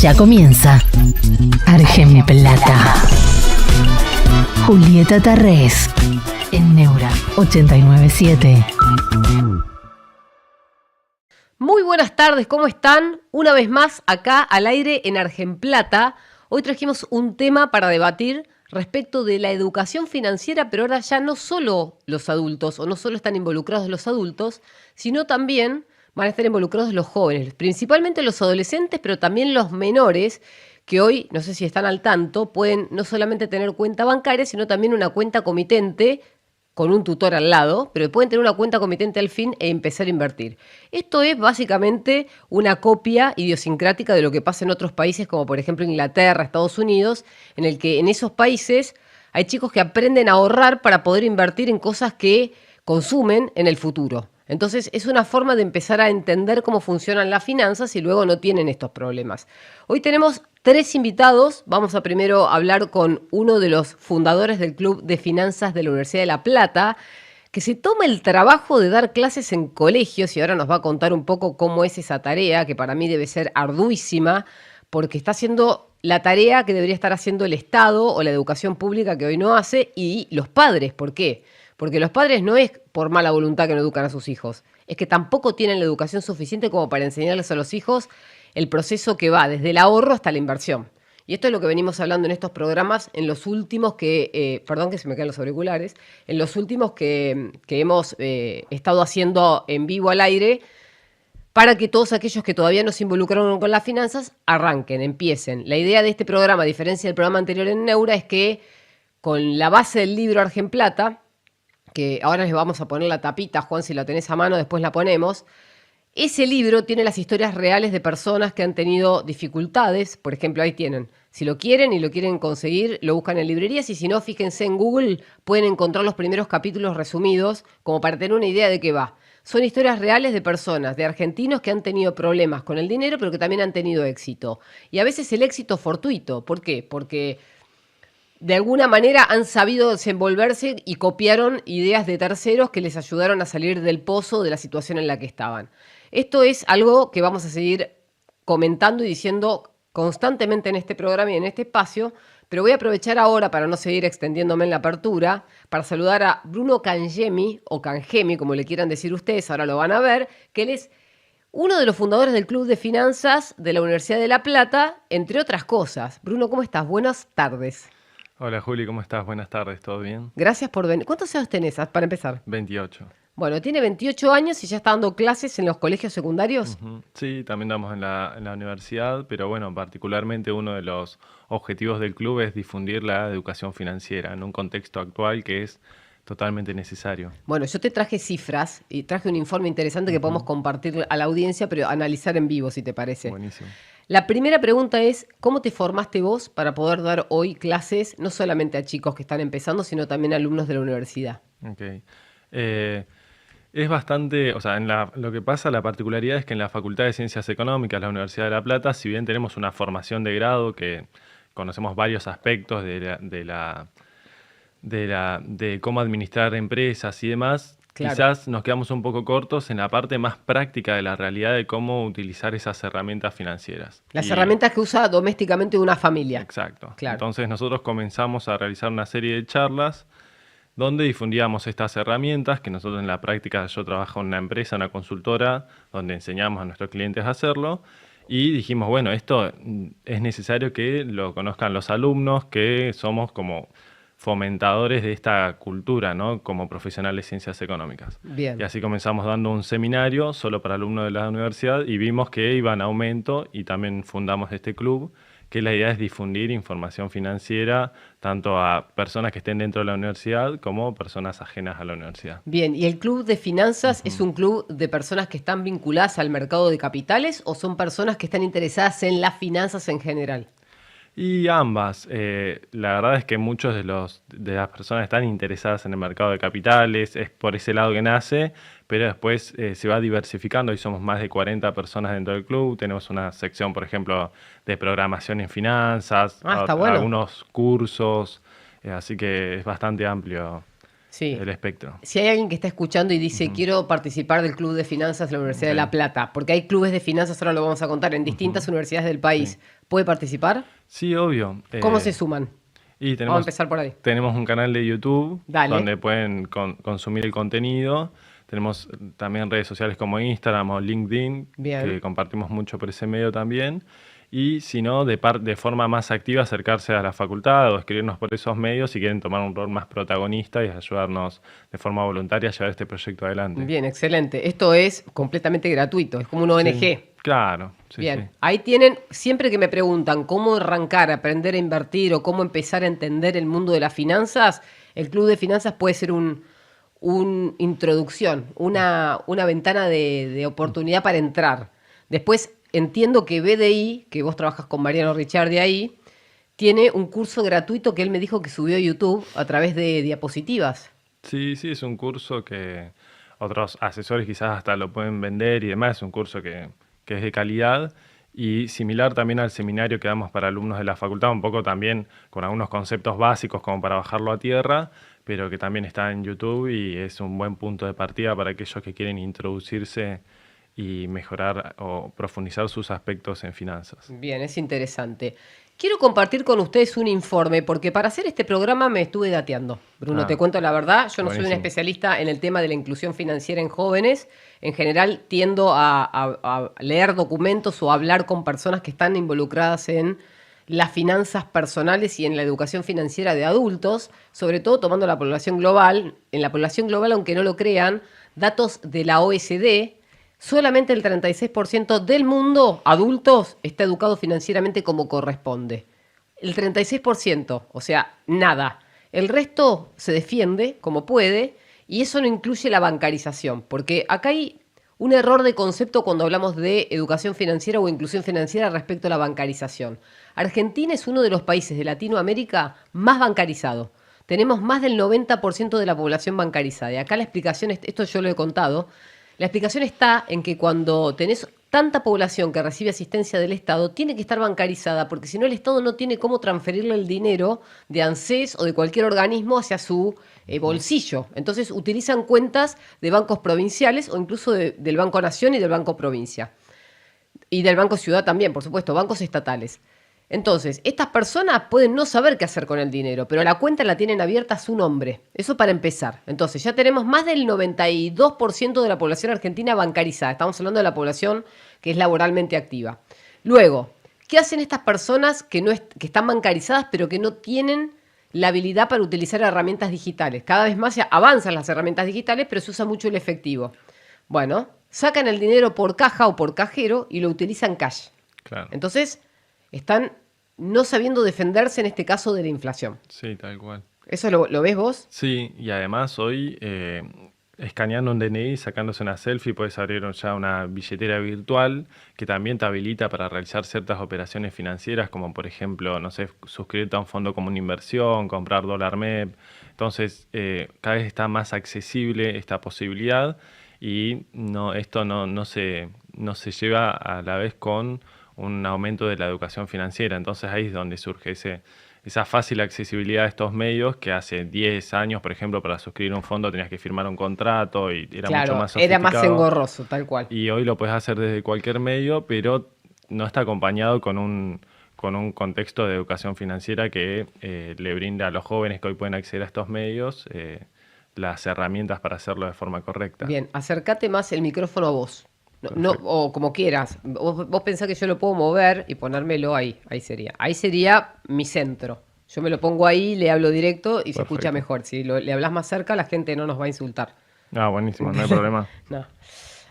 Ya comienza Argenplata. Julieta Tarrés en Neura 897. Muy buenas tardes, ¿cómo están? Una vez más acá al aire en Argenplata. Hoy trajimos un tema para debatir respecto de la educación financiera, pero ahora ya no solo los adultos, o no solo están involucrados los adultos, sino también van a estar involucrados los jóvenes, principalmente los adolescentes, pero también los menores, que hoy, no sé si están al tanto, pueden no solamente tener cuenta bancaria, sino también una cuenta comitente con un tutor al lado, pero pueden tener una cuenta comitente al fin e empezar a invertir. Esto es básicamente una copia idiosincrática de lo que pasa en otros países, como por ejemplo Inglaterra, Estados Unidos, en el que en esos países hay chicos que aprenden a ahorrar para poder invertir en cosas que consumen en el futuro. Entonces es una forma de empezar a entender cómo funcionan las finanzas y luego no tienen estos problemas. Hoy tenemos 3 invitados. Vamos a primero hablar con uno de los fundadores del Club de Finanzas de la Universidad de La Plata, que se toma el trabajo de dar clases en colegios y ahora nos va a contar un poco cómo es esa tarea, que para mí debe ser arduísima, porque está haciendo la tarea que debería estar haciendo el Estado o la educación pública que hoy no hace, y los padres. ¿Por qué? Porque los padres no es por mala voluntad que no educan a sus hijos, es que tampoco tienen la educación suficiente como para enseñarles a los hijos el proceso que va desde el ahorro hasta la inversión. Y esto es lo que venimos hablando en estos programas, en los últimos perdón que se me caen los auriculares, en los últimos que hemos estado haciendo en vivo al aire, para que todos aquellos que todavía no se involucraron con las finanzas arranquen, empiecen. La idea de este programa, a diferencia del programa anterior en Neura, es que con la base del libro Argenplata, que ahora les vamos a poner la tapita, Juan, si la tenés a mano, después la ponemos. Ese libro tiene las historias reales de personas que han tenido dificultades. Por ejemplo, ahí tienen. Si lo quieren y lo quieren conseguir, lo buscan en librerías, y si no, fíjense en Google, pueden encontrar los primeros capítulos resumidos, como para tener una idea de qué va. Son historias reales de personas, de argentinos que han tenido problemas con el dinero, pero que también han tenido éxito. Y a veces el éxito fortuito. ¿Por qué? Porque de alguna manera han sabido desenvolverse y copiaron ideas de terceros que les ayudaron a salir del pozo de la situación en la que estaban. Esto es algo que vamos a seguir comentando y diciendo constantemente en este programa y en este espacio, pero voy a aprovechar ahora, para no seguir extendiéndome en la apertura, para saludar a Bruno Cangemi, o Cangemi, como le quieran decir ustedes, ahora lo van a ver, que él es uno de los fundadores del Club de Finanzas de la Universidad de La Plata, entre otras cosas. Bruno, ¿cómo estás? Buenas tardes. Hola Juli, ¿cómo estás? Buenas tardes, ¿todo bien? Gracias por venir. ¿Cuántos años tenés para empezar? 28. Bueno, tiene 28 años y ya está dando clases en los colegios secundarios. Sí, también damos en la universidad, pero bueno, particularmente uno de los objetivos del club es difundir la educación financiera en un contexto actual que es totalmente necesario. Bueno, yo te traje cifras y traje un informe interesante que podemos compartir a la audiencia, pero analizar en vivo, si te parece. Buenísimo. La primera pregunta es, ¿cómo te formaste vos para poder dar hoy clases, no solamente a chicos que están empezando, sino también a alumnos de la universidad? Ok. Es bastante, o sea, lo que pasa, la particularidad es que en la Facultad de Ciencias Económicas, la Universidad de La Plata, si bien tenemos una formación de grado que conocemos varios aspectos de cómo administrar empresas y demás, Claro. Quizás nos quedamos un poco cortos en la parte más práctica de la realidad de cómo utilizar esas herramientas financieras. Las herramientas que usa domésticamente una familia. Exacto. Claro. Entonces nosotros comenzamos a realizar una serie de charlas donde difundíamos estas herramientas, que nosotros en la práctica, yo trabajo en una empresa, una consultora, donde enseñamos a nuestros clientes a hacerlo, y dijimos, bueno, esto es necesario que lo conozcan los alumnos, que somos como fomentadores de esta cultura, ¿no? Como profesionales de ciencias económicas. Bien. Y así comenzamos dando un seminario solo para alumnos de la universidad y vimos que iba en aumento y también fundamos este club, que la idea es difundir información financiera tanto a personas que estén dentro de la universidad como personas ajenas a la universidad. Bien, ¿y el Club de Finanzas es un club de personas que están vinculadas al mercado de capitales o son personas que están interesadas en las finanzas en general? Y ambas. La verdad es que muchos de las personas están interesadas en el mercado de capitales, es por ese lado que nace, pero después se va diversificando y somos más de 40 personas dentro del club. Tenemos una sección, por ejemplo, de programación en finanzas, está bueno. algunos cursos, así que es bastante amplio Sí. el espectro. Si hay alguien que está escuchando y dice, quiero participar del Club de Finanzas de la Universidad de La Plata, porque hay clubes de finanzas, ahora lo vamos a contar, en distintas universidades del país, ¿puede participar? Sí, obvio. ¿Cómo se suman? Y Vamos a empezar por ahí. Tenemos un canal de YouTube Dale. donde pueden consumir el contenido. Tenemos también redes sociales como Instagram o LinkedIn, Bien. que compartimos mucho por ese medio también. Y si no, de forma más activa, acercarse a la facultad o escribirnos por esos medios si quieren tomar un rol más protagonista y ayudarnos de forma voluntaria a llevar este proyecto adelante. Bien, excelente. Esto es completamente gratuito, es como una ONG. Sí, claro. Sí, Bien, sí. ahí tienen, siempre que me preguntan cómo arrancar, aprender a invertir o cómo empezar a entender el mundo de las finanzas, el Club de Finanzas puede ser una introducción, una ventana de oportunidad para entrar. Después entiendo que BDI, que vos trabajas con Mariano Ricciardi ahí, tiene un curso gratuito que él me dijo que subió a YouTube a través de diapositivas. Sí, es un curso que otros asesores quizás hasta lo pueden vender y demás. Es un curso que es de calidad y similar también al seminario que damos para alumnos de la facultad, un poco también con algunos conceptos básicos como para bajarlo a tierra, pero que también está en YouTube y es un buen punto de partida para aquellos que quieren introducirse y mejorar o profundizar sus aspectos en finanzas. Bien, es interesante. Quiero compartir con ustedes un informe, porque para hacer este programa me estuve dateando. Bruno, te cuento la verdad, yo no soy un buenísimo. especialista en el tema de la inclusión financiera en jóvenes. En general tiendo a leer documentos o a hablar con personas que están involucradas en las finanzas personales y en la educación financiera de adultos, sobre todo tomando la población global. En la población global, aunque no lo crean, datos de la OECD, solamente el 36% del mundo, adultos, está educado financieramente como corresponde. El 36%, o sea, nada. El resto se defiende como puede y eso no incluye la bancarización, porque acá hay un error de concepto cuando hablamos de educación financiera o inclusión financiera respecto a la bancarización. Argentina es uno de los países de Latinoamérica más bancarizado. Tenemos más del 90% de la población bancarizada. Y acá la explicación, esto yo lo he contado, la explicación está en que cuando tenés tanta población que recibe asistencia del Estado, tiene que estar bancarizada, porque si no el Estado no tiene cómo transferirle el dinero de ANSES o de cualquier organismo hacia su bolsillo. Entonces utilizan cuentas de bancos provinciales o incluso del Banco Nación y del Banco Provincia. Y del Banco Ciudad también, por supuesto, bancos estatales. Entonces, estas personas pueden no saber qué hacer con el dinero, pero la cuenta la tienen abierta a su nombre. Eso para empezar. Entonces, ya tenemos más del 92% de la población argentina bancarizada. Estamos hablando de la población que es laboralmente activa. Luego, ¿qué hacen estas personas que están bancarizadas pero que no tienen la habilidad para utilizar herramientas digitales? Cada vez más se avanzan las herramientas digitales, pero se usa mucho el efectivo. Bueno, sacan el dinero por caja o por cajero y lo utilizan cash. Claro. Entonces, están no sabiendo defenderse en este caso de la inflación. Sí, tal cual. ¿Eso lo ves vos? Sí, y además hoy escaneando un DNI, sacándose una selfie, puedes abrir ya una billetera virtual que también te habilita para realizar ciertas operaciones financieras, como por ejemplo, no sé, suscribirte a un fondo como una inversión, comprar dólar MEP. Entonces, cada vez está más accesible esta posibilidad y esto no se lleva a la vez con un aumento de la educación financiera. Entonces ahí es donde surge esa fácil accesibilidad a estos medios que hace 10 años, por ejemplo, para suscribir un fondo tenías que firmar un contrato y era mucho más sofisticado. Era más engorroso, tal cual. Y hoy lo puedes hacer desde cualquier medio, pero no está acompañado con un contexto de educación financiera que le brinda a los jóvenes que hoy pueden acceder a estos medios las herramientas para hacerlo de forma correcta. Bien, acércate más el micrófono a vos. No, o como quieras. Vos pensás que yo lo puedo mover y ponérmelo ahí. Ahí sería mi centro. Yo me lo pongo ahí, le hablo directo y se escucha mejor. Si le hablas más cerca, la gente no nos va a insultar. Ah, buenísimo, no hay problema. No.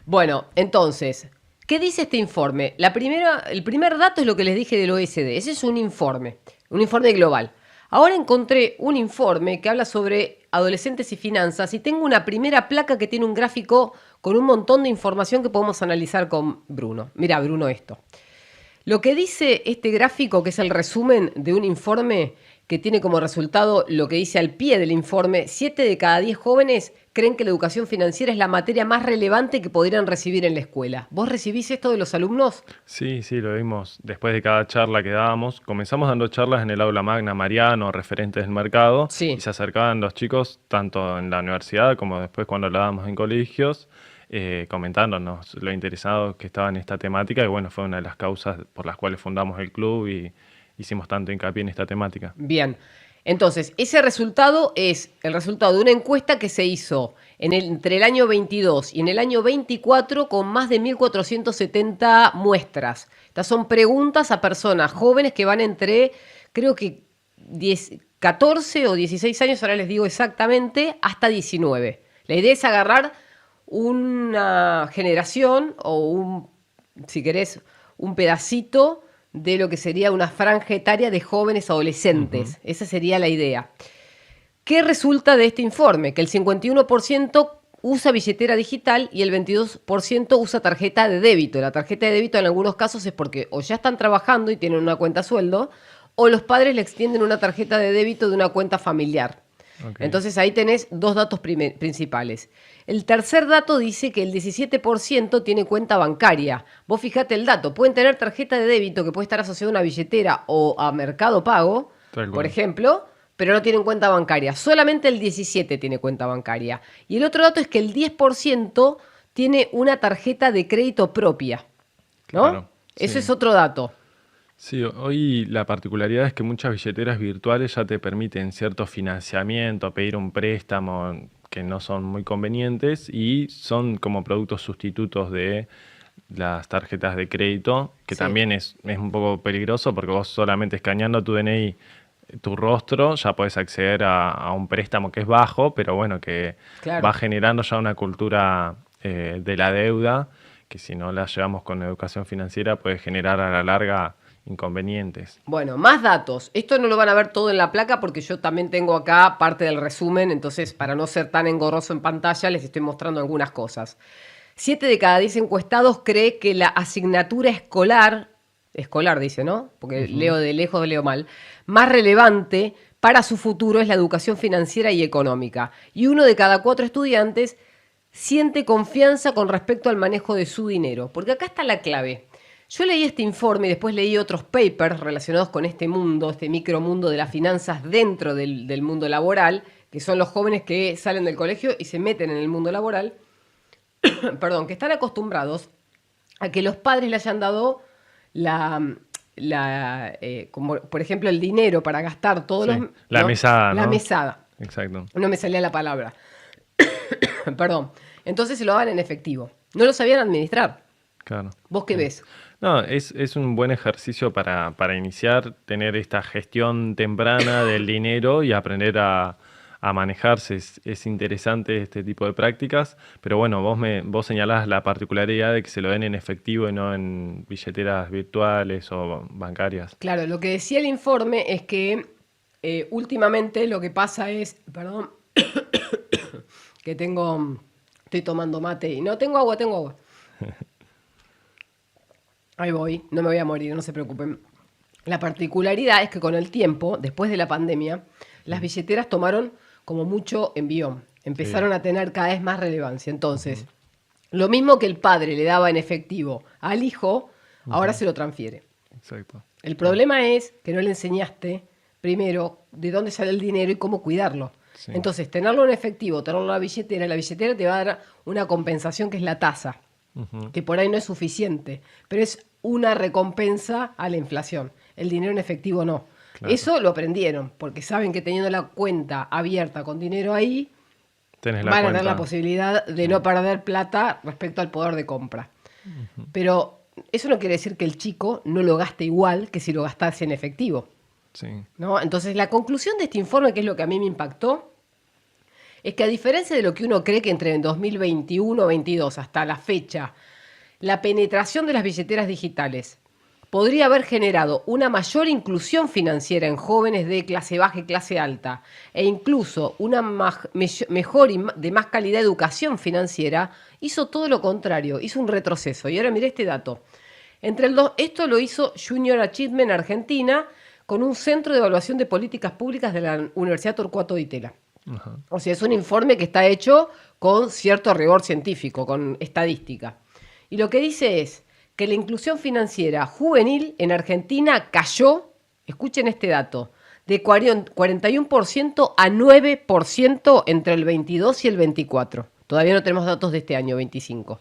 Bueno, entonces, ¿qué dice este informe? El primer dato es lo que les dije del OECD. Ese es un informe global. Ahora encontré un informe que habla sobre adolescentes y finanzas y tengo una primera placa que tiene un gráfico con un montón de información que podemos analizar con Bruno. Mira, Bruno, esto. Lo que dice este gráfico, que es el resumen de un informe que tiene como resultado lo que dice al pie del informe: 7 de cada 10 jóvenes creen que la educación financiera es la materia más relevante que podrían recibir en la escuela. ¿Vos recibís esto de los alumnos? Sí, sí, lo vimos después de cada charla que dábamos. Comenzamos dando charlas en el aula magna Mariano, referentes del mercado, Sí. y se acercaban los chicos, tanto en la universidad como después cuando lo dábamos en colegios, comentándonos lo interesados que estaban en esta temática, y bueno, fue una de las causas por las cuales fundamos el club y hicimos tanto hincapié en esta temática. Bien. Entonces, ese resultado es el resultado de una encuesta que se hizo entre el año 22 y en el año 24 con más de 1.470 muestras. Estas son preguntas a personas jóvenes que van entre, creo que 14 o 16 años, ahora les digo exactamente, hasta 19. La idea es agarrar una generación o si querés, un pedacito de lo que sería una franja etaria de jóvenes adolescentes. Esa sería la idea. ¿Qué resulta de este informe? Que el 51% usa billetera digital y el 22% usa tarjeta de débito. La tarjeta de débito en algunos casos es porque o ya están trabajando y tienen una cuenta sueldo, o los padres le extienden una tarjeta de débito de una cuenta familiar. Okay. Entonces ahí tenés dos datos principales. El tercer dato dice que el 17% tiene cuenta bancaria. Vos fijate el dato, pueden tener tarjeta de débito que puede estar asociada a una billetera o a Mercado Pago, por ejemplo, pero no tienen cuenta bancaria. Solamente el 17% tiene cuenta bancaria. Y el otro dato es que el 10% tiene una tarjeta de crédito propia, ¿no? Claro, Eso sí. es otro dato. Sí, hoy la particularidad es que muchas billeteras virtuales ya te permiten cierto financiamiento, pedir un préstamo que no son muy convenientes y son como productos sustitutos de las tarjetas de crédito, que Sí. también es un poco peligroso porque vos solamente escaneando tu DNI, tu rostro, ya podés acceder a un préstamo que es bajo, pero bueno, que Claro. va generando ya una cultura de la deuda, que si no la llevamos con educación financiera puede generar a la larga inconvenientes. Bueno, más datos. Esto no lo van a ver todo en la placa porque yo también tengo acá parte del resumen, entonces para no ser tan engorroso en pantalla les estoy mostrando algunas cosas. 7 de cada 10 encuestados cree que la asignatura escolar dice, ¿no? Porque leo de lejos, leo mal, más relevante para su futuro es la educación financiera y económica. Y 1 de cada 4 estudiantes siente confianza con respecto al manejo de su dinero. Porque acá está la clave. Yo leí este informe y después leí otros papers relacionados con este mundo, este micromundo de las finanzas dentro del mundo laboral, que son los jóvenes que salen del colegio y se meten en el mundo laboral, perdón, que están acostumbrados a que los padres le hayan dado como por ejemplo el dinero para gastar todos Sí, los... la mesada, La ¿no? mesada. Exacto. No me salía la palabra. Perdón. Entonces se lo daban en efectivo. No lo sabían administrar. Claro. ¿Vos qué ves? No, es un buen ejercicio para iniciar, tener esta gestión temprana del dinero y aprender a manejarse. Es interesante este tipo de prácticas, pero bueno, vos señalás la particularidad de que se lo den en efectivo y no en billeteras virtuales o bancarias. Claro, lo que decía el informe es que últimamente lo que pasa es, perdón, que estoy tomando mate y no tengo agua. Ahí voy, no me voy a morir, no se preocupen. La particularidad es que con el tiempo, después de la pandemia, las billeteras tomaron como mucho envión. Empezaron a tener cada vez más relevancia. Entonces, lo mismo que el padre le daba en efectivo al hijo, ahora se lo transfiere. Exacto. El problema es que no le enseñaste primero de dónde sale el dinero y cómo cuidarlo. Sí. Entonces, tenerlo en efectivo, tenerlo en la billetera te va a dar una compensación que es la tasa, que por ahí no es suficiente, pero es una recompensa a la inflación. El dinero en efectivo no. Claro. Eso lo aprendieron, porque saben que teniendo la cuenta abierta con dinero ahí, Tenés la van a cuenta. tener la posibilidad de no perder plata respecto al poder de compra. Pero eso no quiere decir que el chico no lo gaste igual que si lo gastase en efectivo, Sí. ¿no? Entonces, la conclusión de este informe, que es lo que a mí me impactó, es que a diferencia de lo que uno cree que entre el 2021 o 2022 hasta la fecha, la penetración de las billeteras digitales podría haber generado una mayor inclusión financiera en jóvenes de clase baja y clase alta, e incluso una mejor y de más calidad educación financiera, hizo todo lo contrario, hizo un retroceso. Y ahora miré este dato. Esto lo hizo Junior Achievement Argentina con un centro de evaluación de políticas públicas de la Universidad Torcuato Di Tella. Ajá. O sea, es un informe que está hecho con cierto rigor científico, con estadística. Y lo que dice es que la inclusión financiera juvenil en Argentina cayó, escuchen este dato, de 41% a 9% entre el 22 y el 24. Todavía no tenemos datos de este año, 25.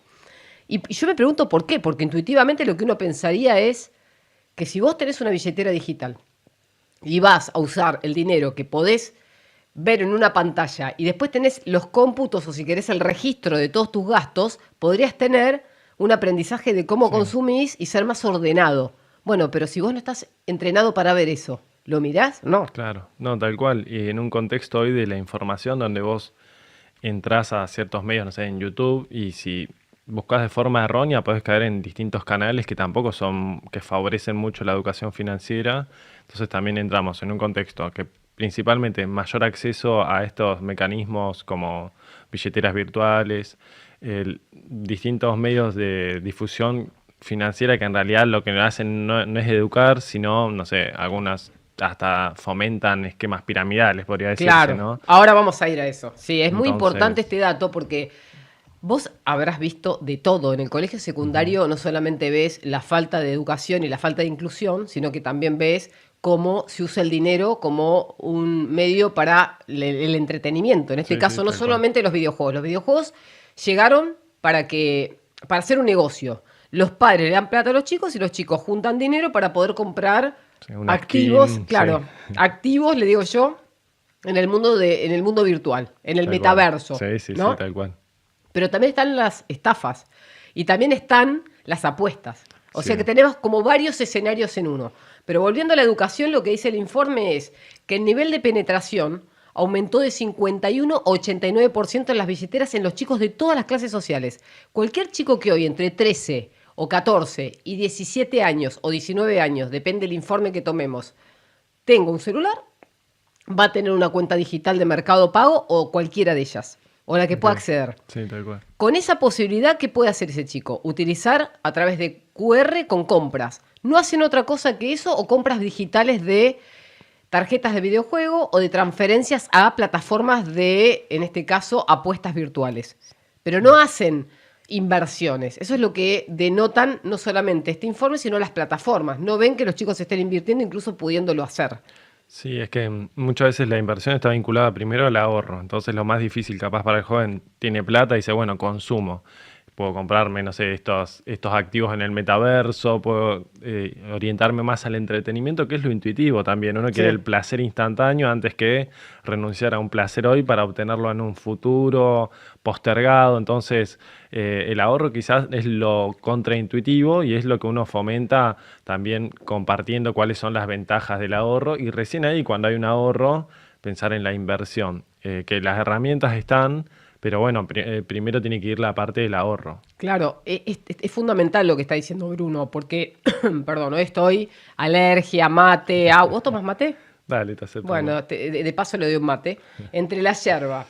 Y yo me pregunto por qué, porque intuitivamente lo que uno pensaría es que si vos tenés una billetera digital y vas a usar el dinero que podés ver en una pantalla y después tenés los cómputos o si querés el registro de todos tus gastos, podrías tener un aprendizaje de cómo consumís y ser más ordenado. Bueno, pero si vos no estás entrenado para ver eso, ¿lo mirás? No. Claro, no, tal cual. Y en un contexto hoy de la información donde vos entrás a ciertos medios, no sé, en YouTube, y si buscas de forma errónea, podés caer en distintos canales que tampoco son, que favorecen mucho la educación financiera. Entonces también entramos en un contexto que principalmente mayor acceso a estos mecanismos como billeteras virtuales, distintos medios de difusión financiera que en realidad lo que hacen no es educar, sino, no sé, algunas hasta fomentan esquemas piramidales, podría decirse, Claro, ¿no? ahora vamos a ir a eso. Sí, es muy Entonces- importante este dato porque vos habrás visto de todo. En el colegio secundario no solamente ves la falta de educación y la falta de inclusión, sino que también ves cómo se usa el dinero como un medio para el entretenimiento. En este Sí, caso, sí, no tal solamente los videojuegos. Los videojuegos llegaron para hacer un negocio. Los padres le dan plata a los chicos y los chicos juntan dinero para poder comprar Sí, una activos, skin, claro, sí. activos, le digo yo, en el mundo virtual, en el Tal cual. metaverso. Sí, sí, ¿no? sí, tal cual. Pero también están las estafas y también están las apuestas. O Sí. sea que tenemos como varios escenarios en uno. Pero volviendo a la educación, lo que dice el informe es que el nivel de penetración aumentó de 51 a 89% en las billeteras en los chicos de todas las clases sociales. Cualquier chico que hoy entre 13 o 14 y 17 años o 19 años, depende del informe que tomemos, tenga un celular, va a tener una cuenta digital de Mercado Pago o cualquiera de ellas, o la que pueda acceder. Sí, tal cual. Con esa posibilidad, ¿qué puede hacer ese chico? Utilizar a través de QR con compras. No hacen otra cosa que eso o compras digitales de tarjetas de videojuego o de transferencias a plataformas de, en este caso, apuestas virtuales. Pero no hacen inversiones. Eso es lo que denotan no solamente este informe, sino las plataformas. No ven que los chicos estén invirtiendo, incluso pudiéndolo hacer. Sí, es que muchas veces la inversión está vinculada primero al ahorro. Entonces lo más difícil capaz para el joven tiene plata y dice, bueno, consumo. Puedo comprarme, no sé, estos activos en el metaverso, puedo orientarme más al entretenimiento, que es lo intuitivo también. Uno quiere el placer instantáneo antes que renunciar a un placer hoy para obtenerlo en un futuro postergado. Entonces, el ahorro quizás es lo contraintuitivo y es lo que uno fomenta también compartiendo cuáles son las ventajas del ahorro. Y recién ahí, cuando hay un ahorro, pensar en la inversión, que las herramientas están. Pero bueno, primero tiene que ir la parte del ahorro. Claro, es fundamental lo que está diciendo Bruno, porque, perdón, hoy estoy alergia, mate, agua. ¿Vos tomas mate? Dale, te acepto. Bueno, de paso le doy un mate. Entre la yerba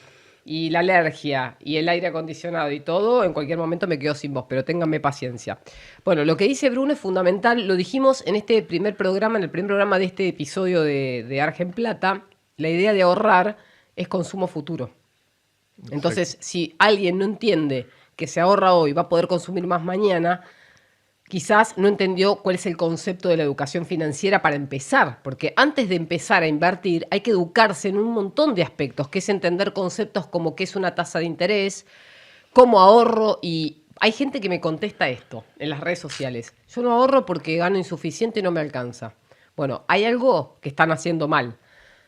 y la alergia y el aire acondicionado y todo, en cualquier momento me quedo sin voz, pero ténganme paciencia. Bueno, lo que dice Bruno es fundamental. Lo dijimos en este primer programa, en el primer programa de este episodio de Argen Plata. La idea de ahorrar es consumo futuro. Entonces, si alguien no entiende que se ahorra hoy, va a poder consumir más mañana, quizás no entendió cuál es el concepto de la educación financiera para empezar, porque antes de empezar a invertir hay que educarse en un montón de aspectos, que es entender conceptos como qué es una tasa de interés, cómo ahorro, y hay gente que me contesta esto en las redes sociales. Yo no ahorro porque gano insuficiente y no me alcanza. Bueno, hay algo que están haciendo mal.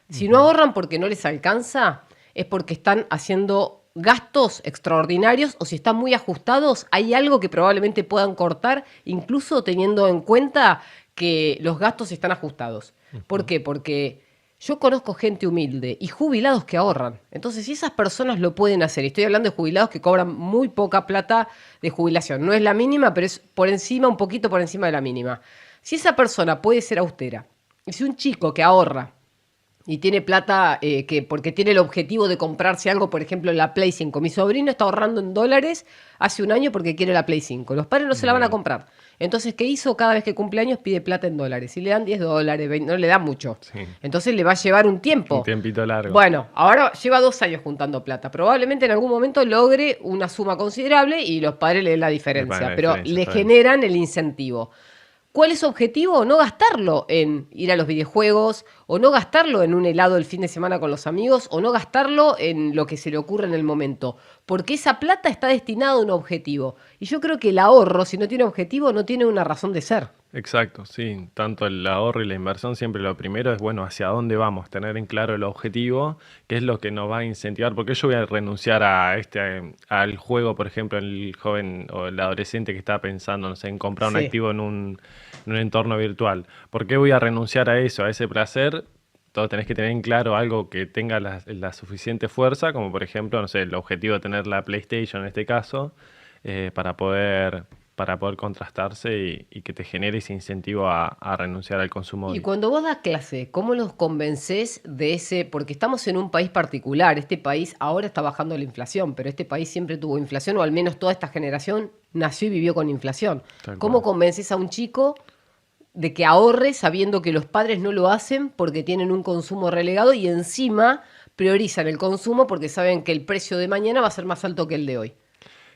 Si no ahorran porque no les alcanza, es porque están haciendo gastos extraordinarios o si están muy ajustados, hay algo que probablemente puedan cortar, incluso teniendo en cuenta que los gastos están ajustados. ¿Por qué? Porque yo conozco gente humilde y jubilados que ahorran. Entonces, si esas personas lo pueden hacer, y estoy hablando de jubilados que cobran muy poca plata de jubilación, no es la mínima, pero es por encima, un poquito por encima de la mínima. Si esa persona puede ser austera, y si un chico que ahorra y tiene plata porque tiene el objetivo de comprarse algo, por ejemplo, la Play 5. Mi sobrino está ahorrando en dólares hace un año porque quiere la Play 5. Los padres no se la van a comprar. Entonces, ¿qué hizo? Cada vez que cumple años pide plata en dólares. Si le dan $10, 20, no le dan mucho. Sí. Entonces le va a llevar un tiempo. Un tiempito largo. Bueno, ahora lleva 2 años juntando plata. Probablemente en algún momento logre una suma considerable y los padres le den la diferencia. Pero le generan el incentivo. ¿Cuál es su objetivo? No gastarlo en ir a los videojuegos, o no gastarlo en un helado el fin de semana con los amigos, o no gastarlo en lo que se le ocurre en el momento. Porque esa plata está destinada a un objetivo. Y yo creo que el ahorro, si no tiene objetivo, no tiene una razón de ser. Exacto, sí. Tanto el ahorro y la inversión, siempre lo primero es, bueno, hacia dónde vamos, tener en claro el objetivo, qué es lo que nos va a incentivar, porque yo voy a renunciar al juego, por ejemplo, el joven o el adolescente que está pensando, no sé, en comprar un Sí. activo en un entorno virtual. ¿Por qué voy a renunciar a eso, a ese placer? Todo tenés que tener en claro algo que tenga la suficiente fuerza, como por ejemplo, no sé, el objetivo de tener la PlayStation en este caso, para poder contrastarse y que te genere ese incentivo a renunciar al consumo. Y cuando vos das clase, ¿cómo los convencés de ese? Porque estamos en un país particular. Este país ahora está bajando la inflación, pero este país siempre tuvo inflación, o al menos toda esta generación nació y vivió con inflación. Tal ¿Cómo cual. convences a un chico de que ahorre sabiendo que los padres no lo hacen porque tienen un consumo relegado y encima priorizan el consumo porque saben que el precio de mañana va a ser más alto que el de hoy?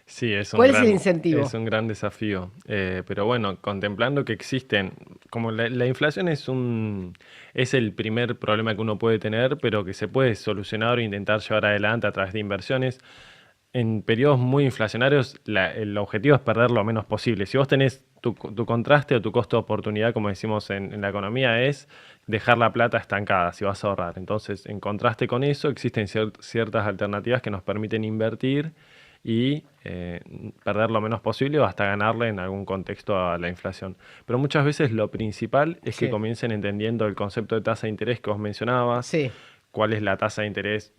Sí, ¿Cuál es el incentivo? Es un gran desafío. Pero bueno, contemplando que existen, como la inflación es el primer problema que uno puede tener, pero que se puede solucionar o intentar llevar adelante a través de inversiones. En periodos muy inflacionarios, el objetivo es perder lo menos posible. Si vos tenés tu contraste o tu costo de oportunidad, como decimos en la economía, es dejar la plata estancada si vas a ahorrar. Entonces, en contraste con eso, existen ciertas alternativas que nos permiten invertir y perder lo menos posible o hasta ganarle en algún contexto a la inflación. Pero muchas veces lo principal es Sí. que comiencen entendiendo el concepto de tasa de interés que vos mencionabas, Sí. cuál es la tasa de interés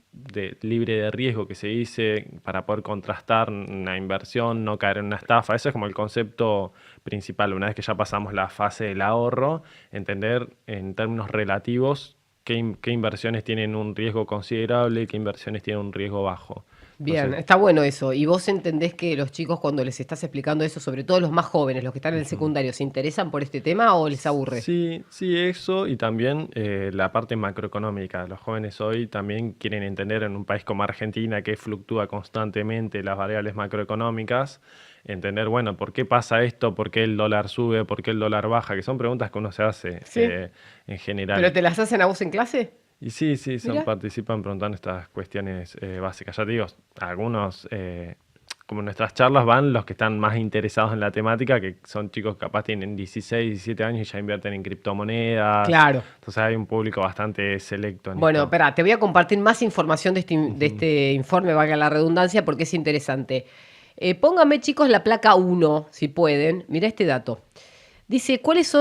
libre de riesgo que se dice para poder contrastar una inversión, no caer en una estafa. Ese es como el concepto principal. Una vez que ya pasamos la fase del ahorro, entender en términos relativos qué inversiones tienen un riesgo considerable y qué inversiones tienen un riesgo bajo. Bien, Entonces, está bueno eso. ¿Y vos entendés que los chicos cuando les estás explicando eso, sobre todo los más jóvenes, los que están en el secundario, se interesan por este tema o les aburre? sí, sí, eso y también la parte macroeconómica. Los jóvenes hoy también quieren entender en un país como Argentina que fluctúa constantemente las variables macroeconómicas, entender, bueno, ¿por qué pasa esto? ¿Por qué el dólar sube? ¿Por qué el dólar baja? Que son preguntas que uno se hace Sí. En general. ¿Pero te las hacen a vos en clase? Y sí, Mirá. participan preguntando estas cuestiones básicas. Ya te digo, algunos, como nuestras charlas van los que están más interesados en la temática, que son chicos que capaz tienen 16, 17 años y ya invierten en criptomonedas. Claro. Entonces hay un público bastante selecto en Bueno, esto. espera, te voy a compartir más información de este informe, valga la redundancia, porque es interesante. Pónganme, chicos, la placa 1, si pueden. Mirá este dato. Dice, ¿cuál es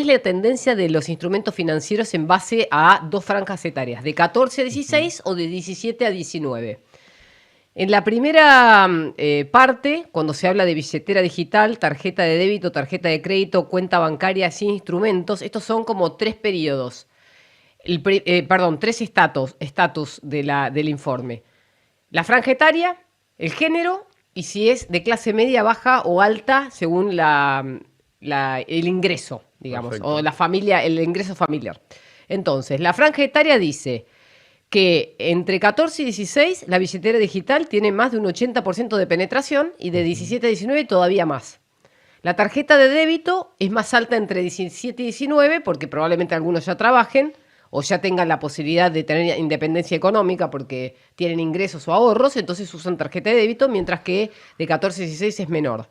la tendencia de los instrumentos financieros en base a 2 franjas etarias? ¿De 14 a 16 o de 17 a 19? En la primera parte, cuando se habla de billetera digital, tarjeta de débito, tarjeta de crédito, cuenta bancaria sin instrumentos, estos son como 3 periodos. 3 estatus del informe. La franja etaria, el género y si es de clase media, baja o alta según el ingreso, digamos, Perfecto. o la familia, el ingreso familiar. Entonces, la franja etaria dice que entre 14 y 16 la billetera digital tiene más de un 80% de penetración y de 17 a 19 todavía más. La tarjeta de débito es más alta entre 17 y 19 porque probablemente algunos ya trabajen o ya tengan la posibilidad de tener independencia económica porque tienen ingresos o ahorros, entonces usan tarjeta de débito, mientras que de 14 a 16 es menor.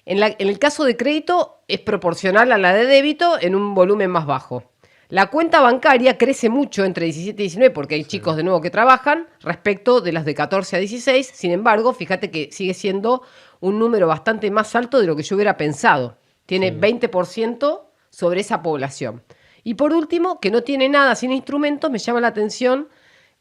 En el caso de crédito es proporcional a la de débito en un volumen más bajo. La cuenta bancaria crece mucho entre 17 y 19 porque hay chicos de nuevo que trabajan respecto de las de 14 a 16. Sin embargo, fíjate que sigue siendo un número bastante más alto de lo que yo hubiera pensado. Tiene 20% sobre esa población. Y por último, que no tiene nada sin instrumentos, me llama la atención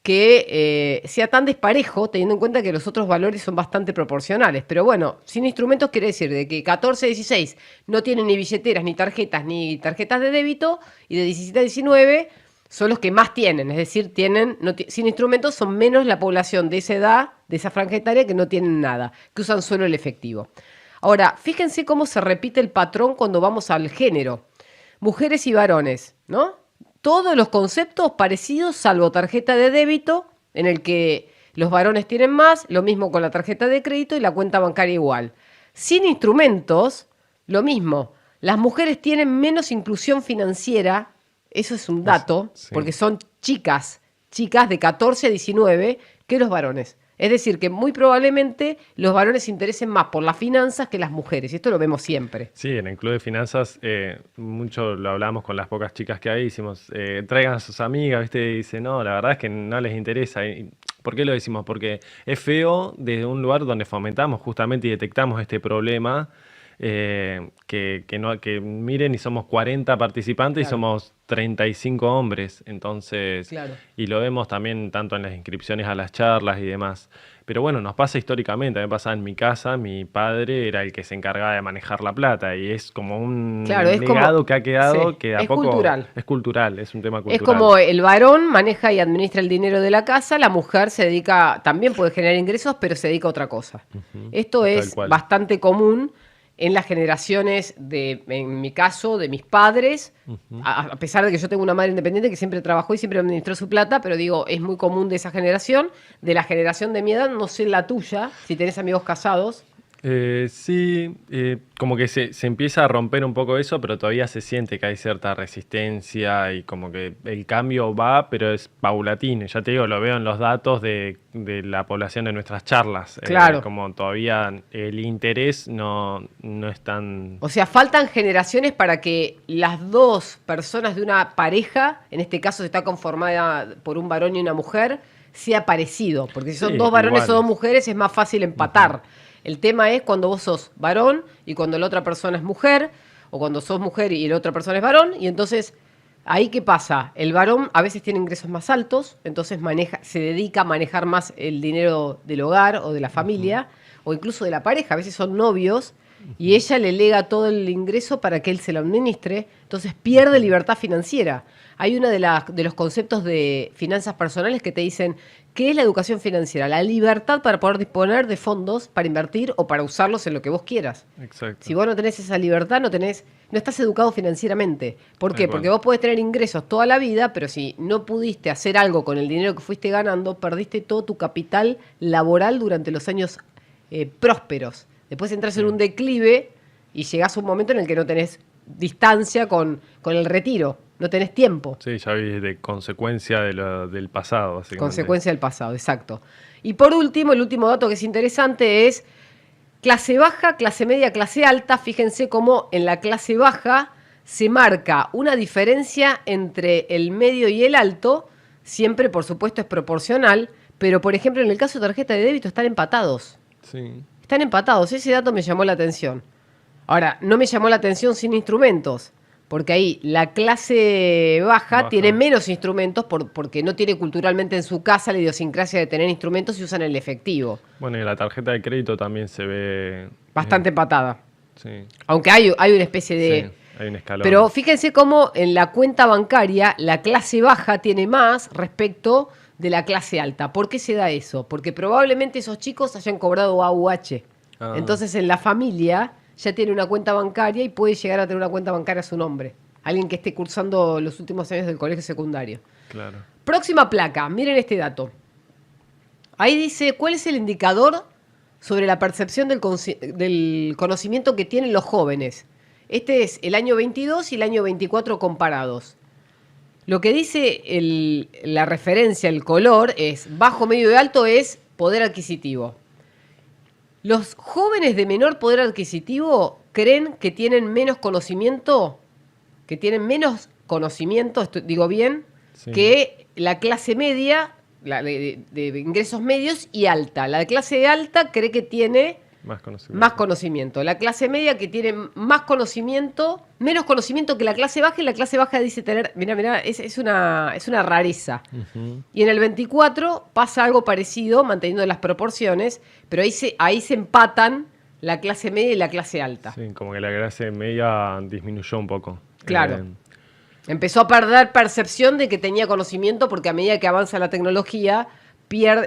que sea tan desparejo, teniendo en cuenta que los otros valores son bastante proporcionales. Pero bueno, sin instrumentos quiere decir de que 14 a 16 no tienen ni billeteras, ni tarjetas de débito, y de 17 a 19 son los que más tienen. Es decir, sin instrumentos son menos la población de esa edad, de esa franja etaria, que no tienen nada, que usan solo el efectivo. Ahora, fíjense cómo se repite el patrón cuando vamos al género. Mujeres y varones, ¿no? Todos los conceptos parecidos, salvo tarjeta de débito, en el que los varones tienen más, lo mismo con la tarjeta de crédito y la cuenta bancaria igual. Sin instrumentos, lo mismo. Las mujeres tienen menos inclusión financiera, eso es un dato, Sí. porque son chicas de 14 a 19 que los varones. Es decir, que muy probablemente los varones se interesen más por las finanzas que las mujeres. Y esto lo vemos siempre. Sí, en el Club de Finanzas mucho lo hablamos con las pocas chicas que hay, decimos, traigan a sus amigas, ¿viste? Y dice, no, la verdad es que no les interesa. ¿Por qué lo decimos? Porque es feo desde un lugar donde fomentamos justamente y detectamos este problema, que miren y somos 40 participantes y Claro. somos 35 hombres, entonces, Claro. y lo vemos también tanto en las inscripciones a las charlas y demás. Pero bueno, nos pasa históricamente, a mí me pasa en mi casa, mi padre era el que se encargaba de manejar la plata y es como un Claro, es como- legado que ha quedado sí, que a es poco cultural. es cultural, es un tema cultural. Es como el varón maneja y administra el dinero de la casa, la mujer se dedica, también puede generar ingresos, pero se dedica a otra cosa. Esto tal es cual. bastante común en las generaciones en mi caso, de mis padres, a pesar de que yo tengo una madre independiente que siempre trabajó y siempre administró su plata, pero digo, es muy común de esa generación, de la generación de mi edad, no sé la tuya, si tenés amigos casados. Sí, como que se empieza a romper un poco eso, pero todavía se siente que hay cierta resistencia y como que el cambio va, pero es paulatino. Ya te digo, lo veo en los datos de la población de nuestras charlas. Claro. Como todavía el interés no es tan... O sea, faltan generaciones para que las dos personas de una pareja, en este caso está conformada por un varón y una mujer, sea parecido. Porque si son Sí, dos varones o dos iguales. mujeres es más fácil empatar. El tema es cuando vos sos varón y cuando la otra persona es mujer, o cuando sos mujer y la otra persona es varón, y entonces, ¿ahí qué pasa? El varón a veces tiene ingresos más altos, entonces se dedica a manejar más el dinero del hogar o de la familia, o incluso de la pareja, a veces son novios, y ella le lega todo el ingreso para que él se lo administre, entonces pierde libertad financiera. Hay uno de los conceptos de finanzas personales que te dicen, ¿qué es la educación financiera? La libertad para poder disponer de fondos para invertir o para usarlos en lo que vos quieras. Exacto. Si vos no tenés esa libertad, no estás educado financieramente. ¿Por qué? Tal cual. Porque vos podés tener ingresos toda la vida, pero si no pudiste hacer algo con el dinero que fuiste ganando, perdiste todo tu capital laboral durante los años prósperos. Después entras en un declive y llegás a un momento en el que no tenés distancia con el retiro, no tenés tiempo. Sí, ya vi de consecuencia del pasado, básicamente. Consecuencia del pasado, exacto. Y por último, el último dato que es interesante es clase baja, clase media, clase alta. Fíjense cómo en la clase baja se marca una diferencia entre el medio y el alto. Siempre, por supuesto, es proporcional. Pero, por ejemplo, en el caso de tarjeta de débito están empatados. Sí. Están empatados. Ese dato me llamó la atención. Ahora, no me llamó la atención sin instrumentos. Porque ahí la clase baja tiene menos instrumentos porque no tiene culturalmente en su casa la idiosincrasia de tener instrumentos y usan el efectivo. Bueno, y la tarjeta de crédito también se ve... Bastante empatada. Sí, Aunque hay una especie de... sí, hay un escalón. Pero fíjense cómo en la cuenta bancaria la clase baja tiene más respecto de la clase alta. ¿Por qué se da eso? Porque probablemente esos chicos hayan cobrado AUH. Ah. Entonces en la familia ya tiene una cuenta bancaria y puede llegar a tener una cuenta bancaria a su nombre. Alguien que esté cursando los últimos años del colegio secundario. Claro. Próxima placa, miren este dato. Ahí dice, ¿cuál es el indicador sobre la percepción del conocimiento que tienen los jóvenes? Este es el año 22 y el año 24 comparados. Lo que dice la referencia, el color, es bajo, medio y alto, es poder adquisitivo. Los jóvenes de menor poder adquisitivo creen que tienen menos conocimiento, digo bien, Sí. que la clase media, la de ingresos medios y alta. La de clase alta cree que tiene Más conocimiento. más conocimiento. La clase media que tiene más conocimiento, menos conocimiento que la clase baja, y la clase baja dice tener, mirá, es una rareza. Ujú. Y en el 24 pasa algo parecido, manteniendo las proporciones, pero ahí se empatan la clase media y la clase alta. Sí, como que la clase media disminuyó un poco. Claro. Empezó a perder percepción de que tenía conocimiento porque a medida que avanza la tecnología,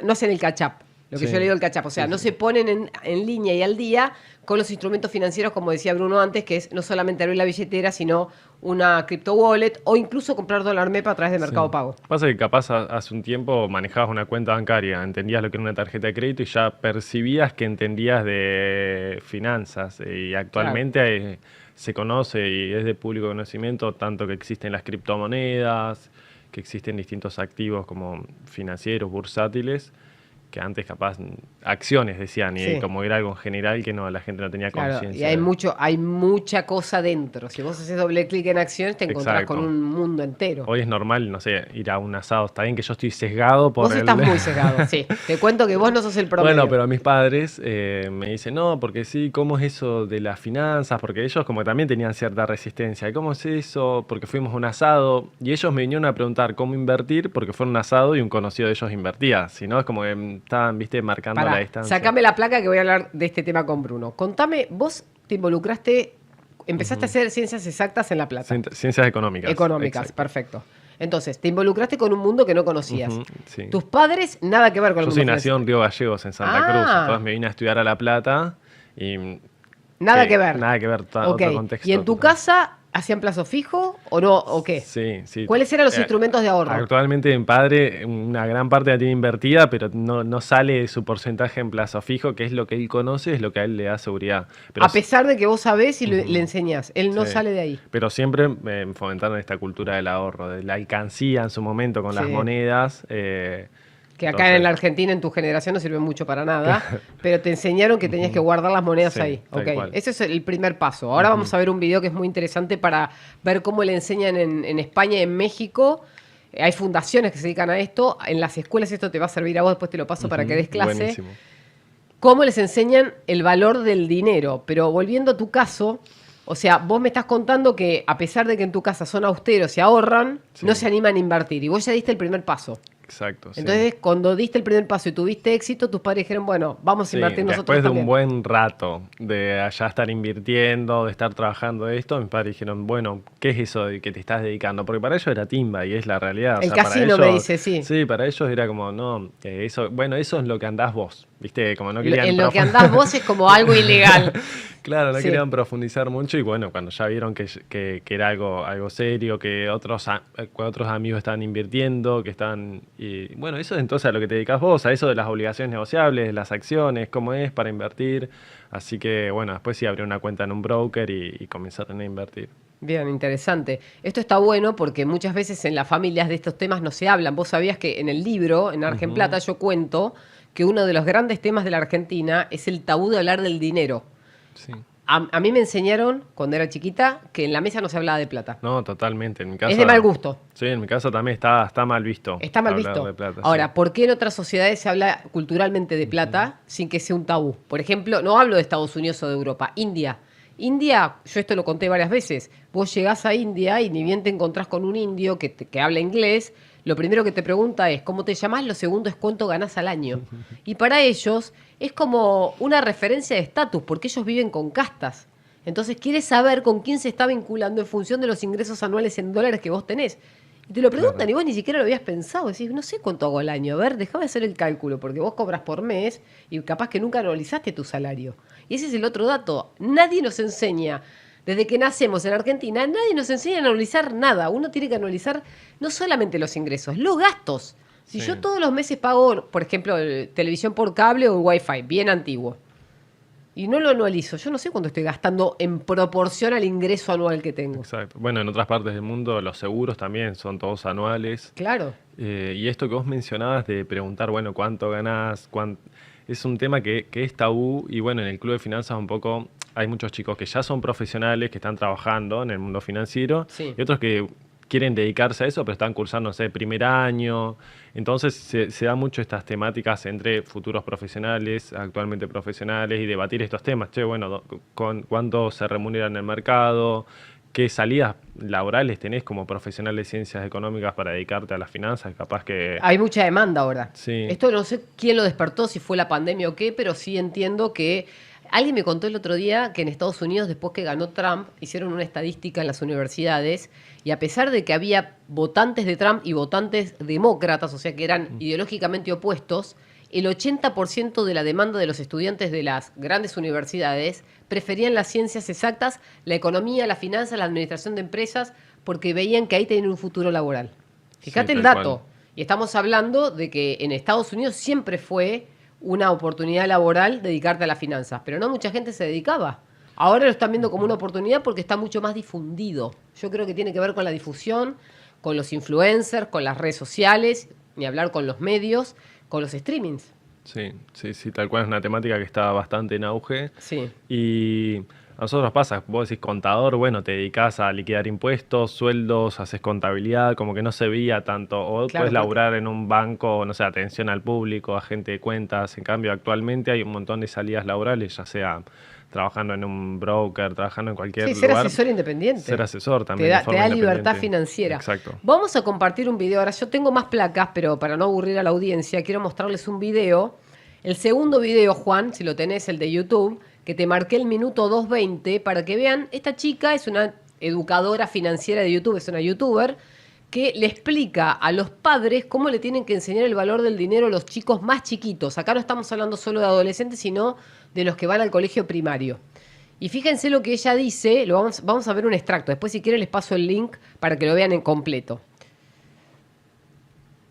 no hacen el catch-up. Lo que Sí. yo le digo el catch-up. O sea, Sí, no sí. se ponen en línea y al día con los instrumentos financieros, como decía Bruno antes, que es no solamente abrir la billetera, sino una crypto wallet o incluso comprar dólar MEP a través de Mercado Sí. Pago. Pasa que capaz hace un tiempo manejabas una cuenta bancaria, entendías lo que era una tarjeta de crédito y ya percibías que entendías de finanzas. Y actualmente se conoce y es de público conocimiento tanto que existen las criptomonedas, que existen distintos activos como financieros, bursátiles, que antes capaz acciones decían, y Sí. como era algo en general que no la gente no tenía Claro, y conciencia. hay mucha cosa dentro. Si vos haces doble clic en acciones, te encontrás Exacto. con un mundo entero. Hoy es normal, no sé, ir a un asado. Está bien que yo estoy sesgado por Vos estás muy sesgado, sí. Te cuento que vos no sos el promedio. Bueno, pero mis padres me dicen, no, porque sí, ¿cómo es eso de las finanzas? Porque ellos como que también tenían cierta resistencia. ¿Cómo es eso? Porque fuimos a un asado y ellos me vinieron a preguntar cómo invertir porque fue un asado y un conocido de ellos invertía. Si no, es como que estaban, viste, marcando Pará, la distancia. sacame la placa que voy a hablar de este tema con Bruno. Contame, vos te involucraste, empezaste a hacer ciencias exactas en La Plata. Ciencias económicas. Económicas, Exacto. perfecto. Entonces, te involucraste con un mundo que no conocías. Ujú, sí. Tus padres, nada que ver con el Yo mundo soy financiero. nacido en Río Gallegos, en Santa Ah. Cruz. Entonces me vine a estudiar a La Plata y... Nada que ver. Nada que ver, Ok. otro contexto. ¿Y en tu total. casa hacían plazo fijo o no? ¿O qué? Sí, sí. ¿Cuáles eran los instrumentos de ahorro? Actualmente mi padre, una gran parte la tiene invertida, pero no sale su porcentaje en plazo fijo, que es lo que él conoce, es lo que a él le da seguridad. Pero A pesar de que vos sabés y le enseñás, él no sí. sale de ahí. Pero siempre fomentaron esta cultura del ahorro, de la alcancía en su momento con las Sí. monedas. Que acá entonces, en la Argentina, en tu generación, no sirve mucho para nada, pero te enseñaron que tenías que guardar las monedas Sí, ahí. tal Ok, cual. ese es el primer paso. Ahora vamos a ver un video que es muy interesante para ver cómo le enseñan en España y en México. Hay fundaciones que se dedican a esto. En las escuelas esto te va a servir a vos, después te lo paso para que des clase. Buenísimo. Cómo les enseñan el valor del dinero. Pero volviendo a tu caso, o sea, vos me estás contando que a pesar de que en tu casa son austeros y ahorran, Sí. no se animan a invertir. Y vos ya diste el primer paso. Exacto. sí. Entonces, cuando diste el primer paso y tuviste éxito, tus padres dijeron, bueno, vamos a Sí, invertir nosotros después de también. un buen rato de allá estar invirtiendo, de estar trabajando de esto, mis padres dijeron, bueno, ¿qué es eso de que te estás dedicando? Porque para ellos era timba y es la realidad. El para casino, me ellos- dice, sí. Sí, para ellos era como, no, eso, bueno, eso es lo que andás vos, ¿viste? Como no querían En lo que profu- andás vos es como algo ilegal. Claro, no Sí. querían profundizar mucho y bueno, cuando ya vieron que era algo serio, que otros amigos estaban invirtiendo, que estaban... Y bueno, eso es entonces a lo que te dedicas vos, a eso de las obligaciones negociables, las acciones, cómo es para invertir. Así que bueno, después sí abrí una cuenta en un broker y comenzaron a invertir. Bien, interesante. Esto está bueno porque muchas veces en las familias de estos temas no se hablan. Vos sabías que en el libro, en Argenplata, yo cuento que uno de los grandes temas de la Argentina es el tabú de hablar del dinero. Sí. A mí me enseñaron, cuando era chiquita, que en la mesa no se hablaba de plata. No, totalmente. En mi casa, Es de mal gusto. Sí, en mi casa también está mal visto. Está mal hablar visto. de plata, Ahora, sí. ¿por qué en otras sociedades se habla culturalmente de plata sin que sea un tabú? Por ejemplo, no hablo de Estados Unidos o de Europa, India. India, yo esto lo conté varias veces, vos llegás a India y ni bien te encontrás con un indio que habla inglés, lo primero que te pregunta es ¿cómo te llamás? Lo segundo es ¿cuánto ganás al año? Y para ellos es como una referencia de estatus, porque ellos viven con castas. Entonces quiere saber con quién se está vinculando en función de los ingresos anuales en dólares que vos tenés. Y te lo preguntan Claro. y vos ni siquiera lo habías pensado. Decís, no sé cuánto hago al año. A ver, déjame hacer el cálculo, porque vos cobras por mes y capaz que nunca anualizaste tu salario. Y ese es el otro dato. Nadie nos enseña, desde que nacemos en Argentina, nadie nos enseña a anualizar nada. Uno tiene que anualizar no solamente los ingresos, los gastos. Si Sí. yo todos los meses pago, por ejemplo, televisión por cable o Wi-Fi, bien antiguo, y no lo anualizo, yo no sé cuánto estoy gastando en proporción al ingreso anual que tengo. Exacto. Bueno, en otras partes del mundo los seguros también son todos anuales. Claro. Y esto que vos mencionabas de preguntar, bueno, ¿cuánto ganás? Es un tema que es tabú y bueno, en el Club de Finanzas un poco hay muchos chicos que ya son profesionales, que están trabajando en el mundo financiero Sí. y otros que quieren dedicarse a eso, pero están cursando, no sé, primer año. Entonces se da mucho estas temáticas entre futuros profesionales, actualmente profesionales, y debatir estos temas. Che, bueno, ¿cuánto se remunera en el mercado? ¿Qué salidas laborales tenés como profesional de ciencias económicas para dedicarte a las finanzas? Capaz que... Hay mucha demanda ahora. Sí. Esto no sé quién lo despertó, si fue la pandemia o qué, pero sí entiendo que... Alguien me contó el otro día que en Estados Unidos, después que ganó Trump, hicieron una estadística en las universidades y a pesar de que había votantes de Trump y votantes demócratas, o sea que eran ideológicamente opuestos, el 80% de la demanda de los estudiantes de las grandes universidades preferían las ciencias exactas, la economía, la finanza, la administración de empresas, porque veían que ahí tenían un futuro laboral. Fíjate Sí, el tal dato. cual. Y estamos hablando de que en Estados Unidos siempre fue una oportunidad laboral dedicarte a las finanzas, pero no mucha gente se dedicaba. Ahora lo están viendo como una oportunidad porque está mucho más difundido. Yo creo que tiene que ver con la difusión, con los influencers, con las redes sociales, ni hablar con los medios, con los streamings. Sí, sí, sí, tal cual es una temática que está bastante en auge. Sí. Y a nosotros pasa, vos decís contador, bueno, te dedicás a liquidar impuestos, sueldos, haces contabilidad, como que no se veía tanto. O Claro, puedes laburar en un banco, no sé, atención al público, agente de cuentas. En cambio, actualmente hay un montón de salidas laborales, ya sea trabajando en un broker, trabajando en cualquier Sí, ser lugar. asesor independiente. Ser asesor Te también. da, de te forma da libertad independiente. financiera. Exacto. Vamos a compartir un video. Ahora, yo tengo más placas, pero para no aburrir a la audiencia, quiero mostrarles un video. El segundo video, Juan, si lo tenés, el de YouTube, que te marqué el minuto 2:20, para que vean, esta chica es una educadora financiera de YouTube, es una youtuber, que le explica a los padres cómo le tienen que enseñar el valor del dinero a los chicos más chiquitos. Acá no estamos hablando solo de adolescentes, sino de los que van al colegio primario. Y fíjense lo que ella dice, vamos a ver un extracto. Después, si quieren, les paso el link para que lo vean en completo.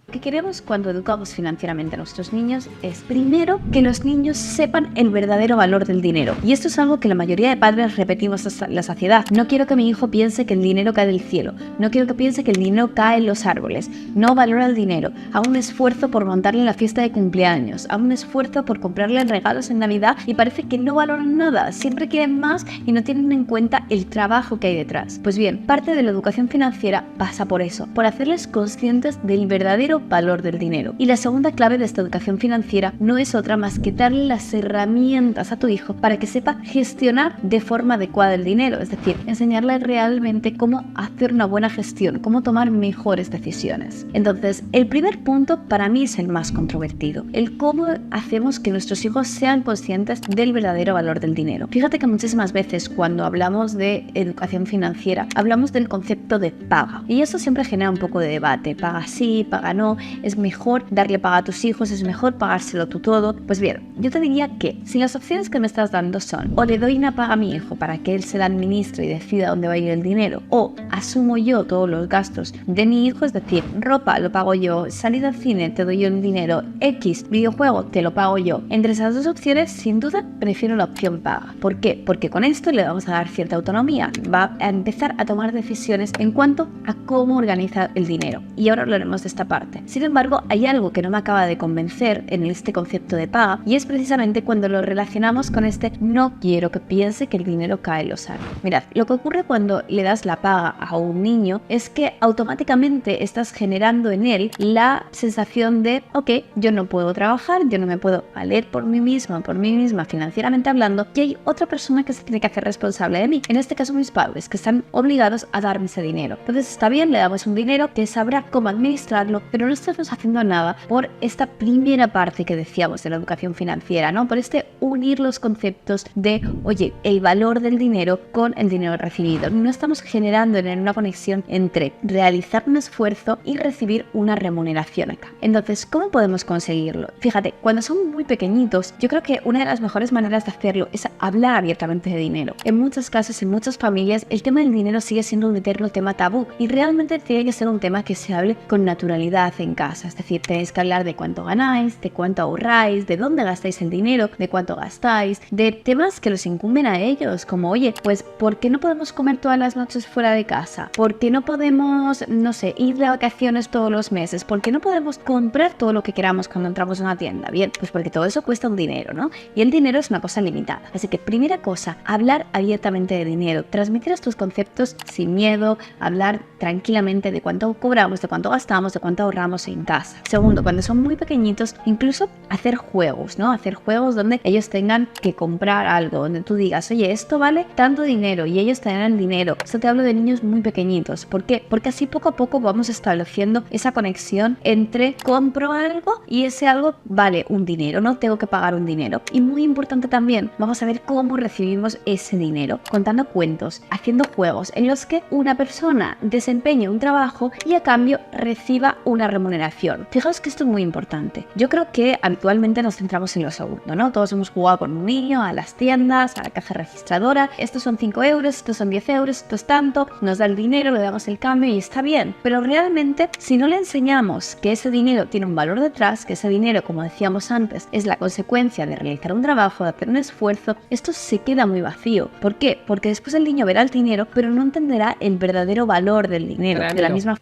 Lo que queremos cuando educamos financieramente a nuestros niños es, primero, que los niños sepan el verdadero valor del dinero. Y esto es algo que la mayoría de padres repetimos hasta la saciedad. No quiero que mi hijo piense que el dinero cae del cielo. No quiero que piense que el dinero cae en los árboles. No valora el dinero. Hago un esfuerzo por montarle la fiesta de cumpleaños. Hago un esfuerzo por comprarle regalos en Navidad y parece que no valoran nada. Siempre quieren más y no tienen en cuenta el trabajo que hay detrás. Pues bien, parte de la educación financiera pasa por eso, por hacerles conscientes del verdadero valor del dinero. Y la segunda clave de esta educación financiera no es otra más que darle las herramientas a tu hijo para que sepa gestionar de forma adecuada el dinero, es decir, enseñarle realmente cómo hacer una buena gestión, cómo tomar mejores decisiones. Entonces, el primer punto para mí es el más controvertido, el cómo hacemos que nuestros hijos sean conscientes del verdadero valor del dinero. Fíjate que muchísimas veces cuando hablamos de educación financiera, hablamos del concepto de paga, y eso siempre genera un poco de debate, paga sí, paga no, es mejor darle paga a tus hijos, es mejor pagárselo tú todo. Pues bien, yo te diría que si las opciones que me estás dando son o le doy una paga a mi hijo para que él se la administre y decida dónde va a ir el dinero, o asumo yo todos los gastos de mi hijo, es decir, ropa lo pago yo, salida al cine te doy yo el dinero, X videojuego te lo pago yo. Entre esas dos opciones, sin duda, prefiero la opción paga. ¿Por qué? Porque con esto le vamos a dar cierta autonomía, va a empezar a tomar decisiones en cuanto a cómo organizar el dinero. Y ahora hablaremos de esta parte. Sin embargo, hay algo que no me acaba de convencer en este concepto de paga, y es precisamente cuando lo relacionamos con este no quiero que piense que el dinero cae en los árboles. Mirad, lo que ocurre cuando le das la paga a un niño es que automáticamente estás generando en él la sensación de, ok, yo no puedo trabajar, yo no me puedo valer por mí misma financieramente hablando, y hay otra persona que se tiene que hacer responsable de mí, en este caso mis padres, que están obligados a darme ese dinero. Entonces está bien, le damos un dinero que sabrá cómo administrarlo, pero no estamos haciendo nada por esta primera parte que decíamos de la educación financiera, ¿no? Por este unir los conceptos de, oye, el valor del dinero con el dinero recibido. No estamos generando en él una conexión entre realizar un esfuerzo y recibir una remuneración acá. Entonces, ¿cómo podemos conseguirlo? Fíjate, cuando son muy pequeñitos, yo creo que una de las mejores maneras de hacerlo es hablar abiertamente de dinero. En muchos casos, en muchas familias, el tema del dinero sigue siendo un eterno tema tabú, y realmente tiene que ser un tema que se hable con naturalidad en casa. Es decir, tenéis que hablar de cuánto ganáis, de cuánto ahorráis, de dónde gastáis el dinero, de cuánto gastáis, de temas que los incumben a ellos, como, oye, pues, ¿por qué no podemos comer todas las noches fuera de casa? ¿Por qué no podemos, no sé, ir de vacaciones todos los meses? ¿Por qué no podemos comprar todo lo que queramos cuando entramos en una tienda? Bien, pues porque todo eso cuesta un dinero, ¿no? Y el dinero es una cosa limitada. Así que, primera cosa, hablar abiertamente de dinero, transmitir estos conceptos sin miedo, hablar tranquilamente de cuánto cobramos, de cuánto gastamos, de cuánto ahorramos en casa. Segundo, cuando son muy pequeñitos, incluso hacer juegos, ¿no? Hacer juegos donde ellos tengan que comprar algo, donde tú digas, oye, esto vale tanto dinero, y ellos te dan el dinero. Esto te hablo de niños muy pequeñitos. ¿Por qué? Porque así poco a poco vamos estableciendo esa conexión entre compro algo y ese algo vale un dinero, no tengo que pagar un dinero. Y muy importante también, vamos a ver cómo recibimos ese dinero, contando cuentos, haciendo juegos en los que una persona desempeñe un trabajo y a cambio reciba una remuneración. Fijaos que esto es muy importante. Yo creo que habitualmente nos centramos en lo segundo, ¿no? Todos hemos jugado con un niño a las tiendas, a la caja registradora. Estos son 5 euros, estos son 10 euros, esto es tanto. Nos da el dinero, le damos el cambio y está bien. Pero realmente, si no le enseñamos que ese dinero tiene un valor detrás, que ese dinero, como decíamos antes, es la consecuencia de realizar un trabajo, de hacer un esfuerzo, esto se queda muy vacío. ¿Por qué? Porque después el niño verá el dinero, pero no entenderá el verdadero valor del dinero. De la misma.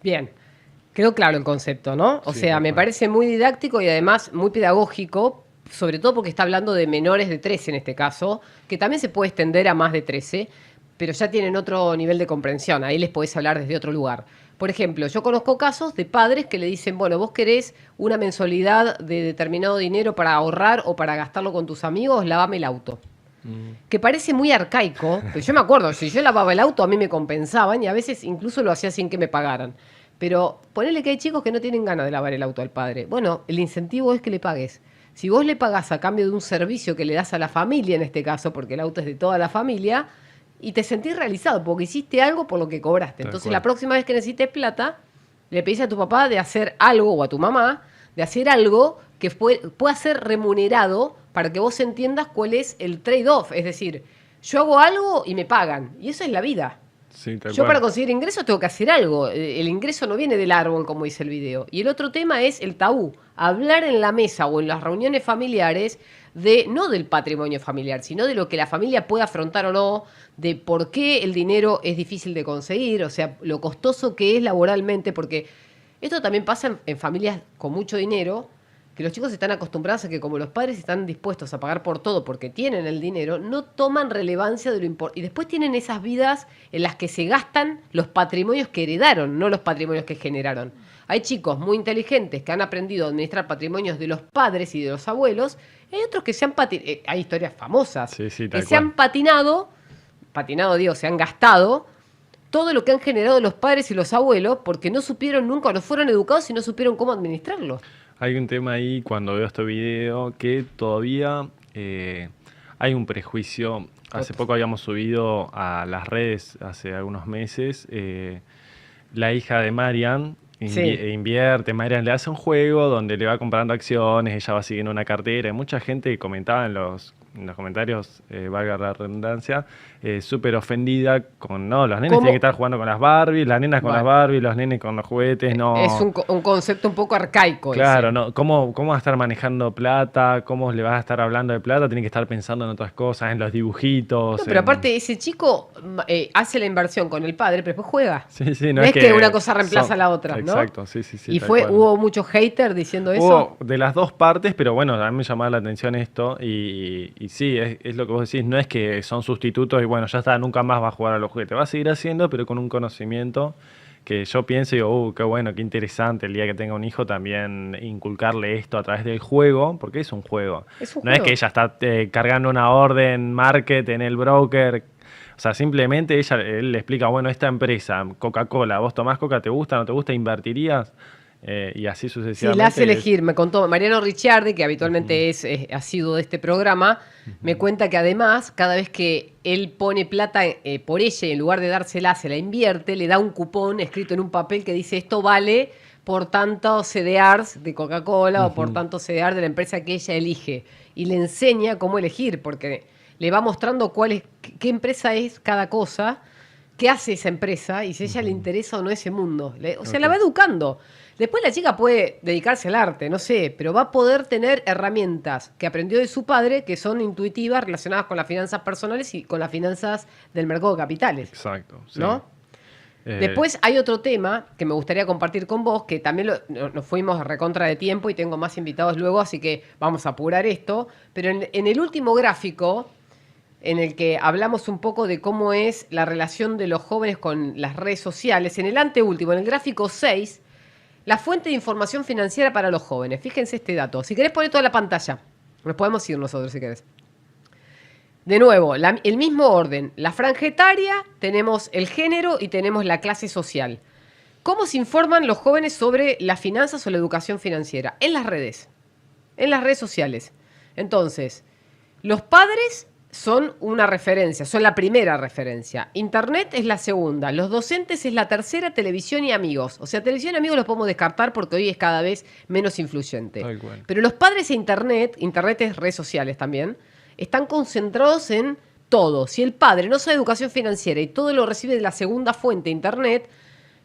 Bien, quedó claro el concepto, ¿no? O sea, me parece muy didáctico y además muy pedagógico, sobre todo porque está hablando de menores de 13 en este caso, que también se puede extender a más de 13, pero ya tienen otro nivel de comprensión, ahí les podés hablar desde otro lugar. Por ejemplo, yo conozco casos de padres que le dicen, bueno, vos querés una mensualidad de determinado dinero para ahorrar o para gastarlo con tus amigos, lavame el auto. Que parece muy arcaico, pero yo me acuerdo, si yo lavaba el auto a mí me compensaban y a veces incluso lo hacía sin que me pagaran. Pero ponele que hay chicos que no tienen ganas de lavar el auto al padre. Bueno, el incentivo es que le pagues. Si vos le pagás a cambio de un servicio que le das a la familia en este caso, porque el auto es de toda la familia, y te sentís realizado porque hiciste algo por lo que cobraste. Entonces la próxima vez que necesites plata, le pedís a tu papá de hacer algo o a tu mamá de hacer algo que pueda ser remunerado para que vos entiendas cuál es el trade-off. Es decir, yo hago algo y me pagan. Y eso es la vida. Sí, yo para conseguir ingresos tengo que hacer algo. El ingreso no viene del árbol, como dice el video. Y el otro tema es el tabú. Hablar en la mesa o en las reuniones familiares no del patrimonio familiar, sino de lo que la familia puede afrontar o no, de por qué el dinero es difícil de conseguir, o sea, lo costoso que es laboralmente, porque esto también pasa en familias con mucho dinero, que los chicos están acostumbrados a que como los padres están dispuestos a pagar por todo porque tienen el dinero, no toman relevancia de lo importante. Y después tienen esas vidas en las que se gastan los patrimonios que heredaron, no los patrimonios que generaron. Hay chicos muy inteligentes que han aprendido a administrar patrimonios de los padres y de los abuelos. Y hay otros que se han patinado, hay historias famosas, que se han patinado digo, se han gastado todo lo que han generado los padres y los abuelos porque no supieron nunca, no fueron educados y no supieron cómo administrarlo. Hay un tema ahí cuando veo este video que todavía hay un prejuicio. Hace poco habíamos subido a las redes, hace algunos meses, la hija de Marian invierte, Marian le hace un juego donde le va comprando acciones, ella va siguiendo una cartera. Y mucha gente comentaba en los comentarios, valga la redundancia, súper ofendida con, no, los nenes tienen que estar jugando con las Barbies, las nenas con las Barbies, los nenes con los juguetes, no. Es un concepto un poco arcaico. Claro, ese. No, ¿cómo va a estar manejando plata? ¿Cómo le vas a estar hablando de plata? Tiene que estar pensando en otras cosas, en los dibujitos. No, pero aparte ese chico hace la inversión con el padre, pero después juega. Sí, no es que una cosa reemplaza a la otra, ¿no? Exacto, sí. Y hubo muchos haters diciendo eso. Hubo de las dos partes, pero bueno, a mí me llamaba la atención esto y sí, es lo que vos decís, no es que son sustitutos y bueno, ya está, nunca más va a jugar a los juguetes. Va a seguir haciendo, pero con un conocimiento que yo pienso y digo, qué bueno, qué interesante el día que tenga un hijo también inculcarle esto a través del juego, porque es un juego. No es que ella está cargando una orden, market en el broker. O sea, simplemente él le explica, bueno, esta empresa, Coca-Cola, vos tomás Coca, ¿te gusta, no te gusta, invertirías? Y así sucesivamente. Sí, la hace elegir. Me contó Mariano Ricciardi, que habitualmente es asiduo de este programa, me cuenta que además, cada vez que él pone plata por ella y en lugar de dársela, se la invierte, le da un cupón escrito en un papel que dice esto vale por tantos CDRs de Coca-Cola o por tantos CDR de la empresa que ella elige. Y le enseña cómo elegir, porque le va mostrando qué empresa es cada cosa, qué hace esa empresa y si a ella le interesa o no ese mundo. O sea, la va educando. Después la chica puede dedicarse al arte, no sé, pero va a poder tener herramientas que aprendió de su padre que son intuitivas, relacionadas con las finanzas personales y con las finanzas del mercado de capitales. Exacto. Sí. ¿No? Después hay otro tema que me gustaría compartir con vos, que también nos fuimos a recontra de tiempo y tengo más invitados luego, así que vamos a apurar esto. Pero en el último gráfico, en el que hablamos un poco de cómo es la relación de los jóvenes con las redes sociales, en el anteúltimo, en el gráfico 6, la fuente de información financiera para los jóvenes. Fíjense este dato. Si querés poner toda la pantalla, nos podemos ir nosotros si querés. De nuevo, el mismo orden. La franja etaria, tenemos el género y tenemos la clase social. ¿Cómo se informan los jóvenes sobre las finanzas o la educación financiera? En las redes sociales. Entonces, los padres son una referencia, son la primera referencia. Internet es la segunda, los docentes es la tercera, televisión y amigos. O sea, televisión y amigos los podemos descartar porque hoy es cada vez menos influyente. Tal cual. Pero los padres e internet es redes sociales también, están concentrados en todo. Si el padre no sabe educación financiera y todo lo recibe de la segunda fuente, internet,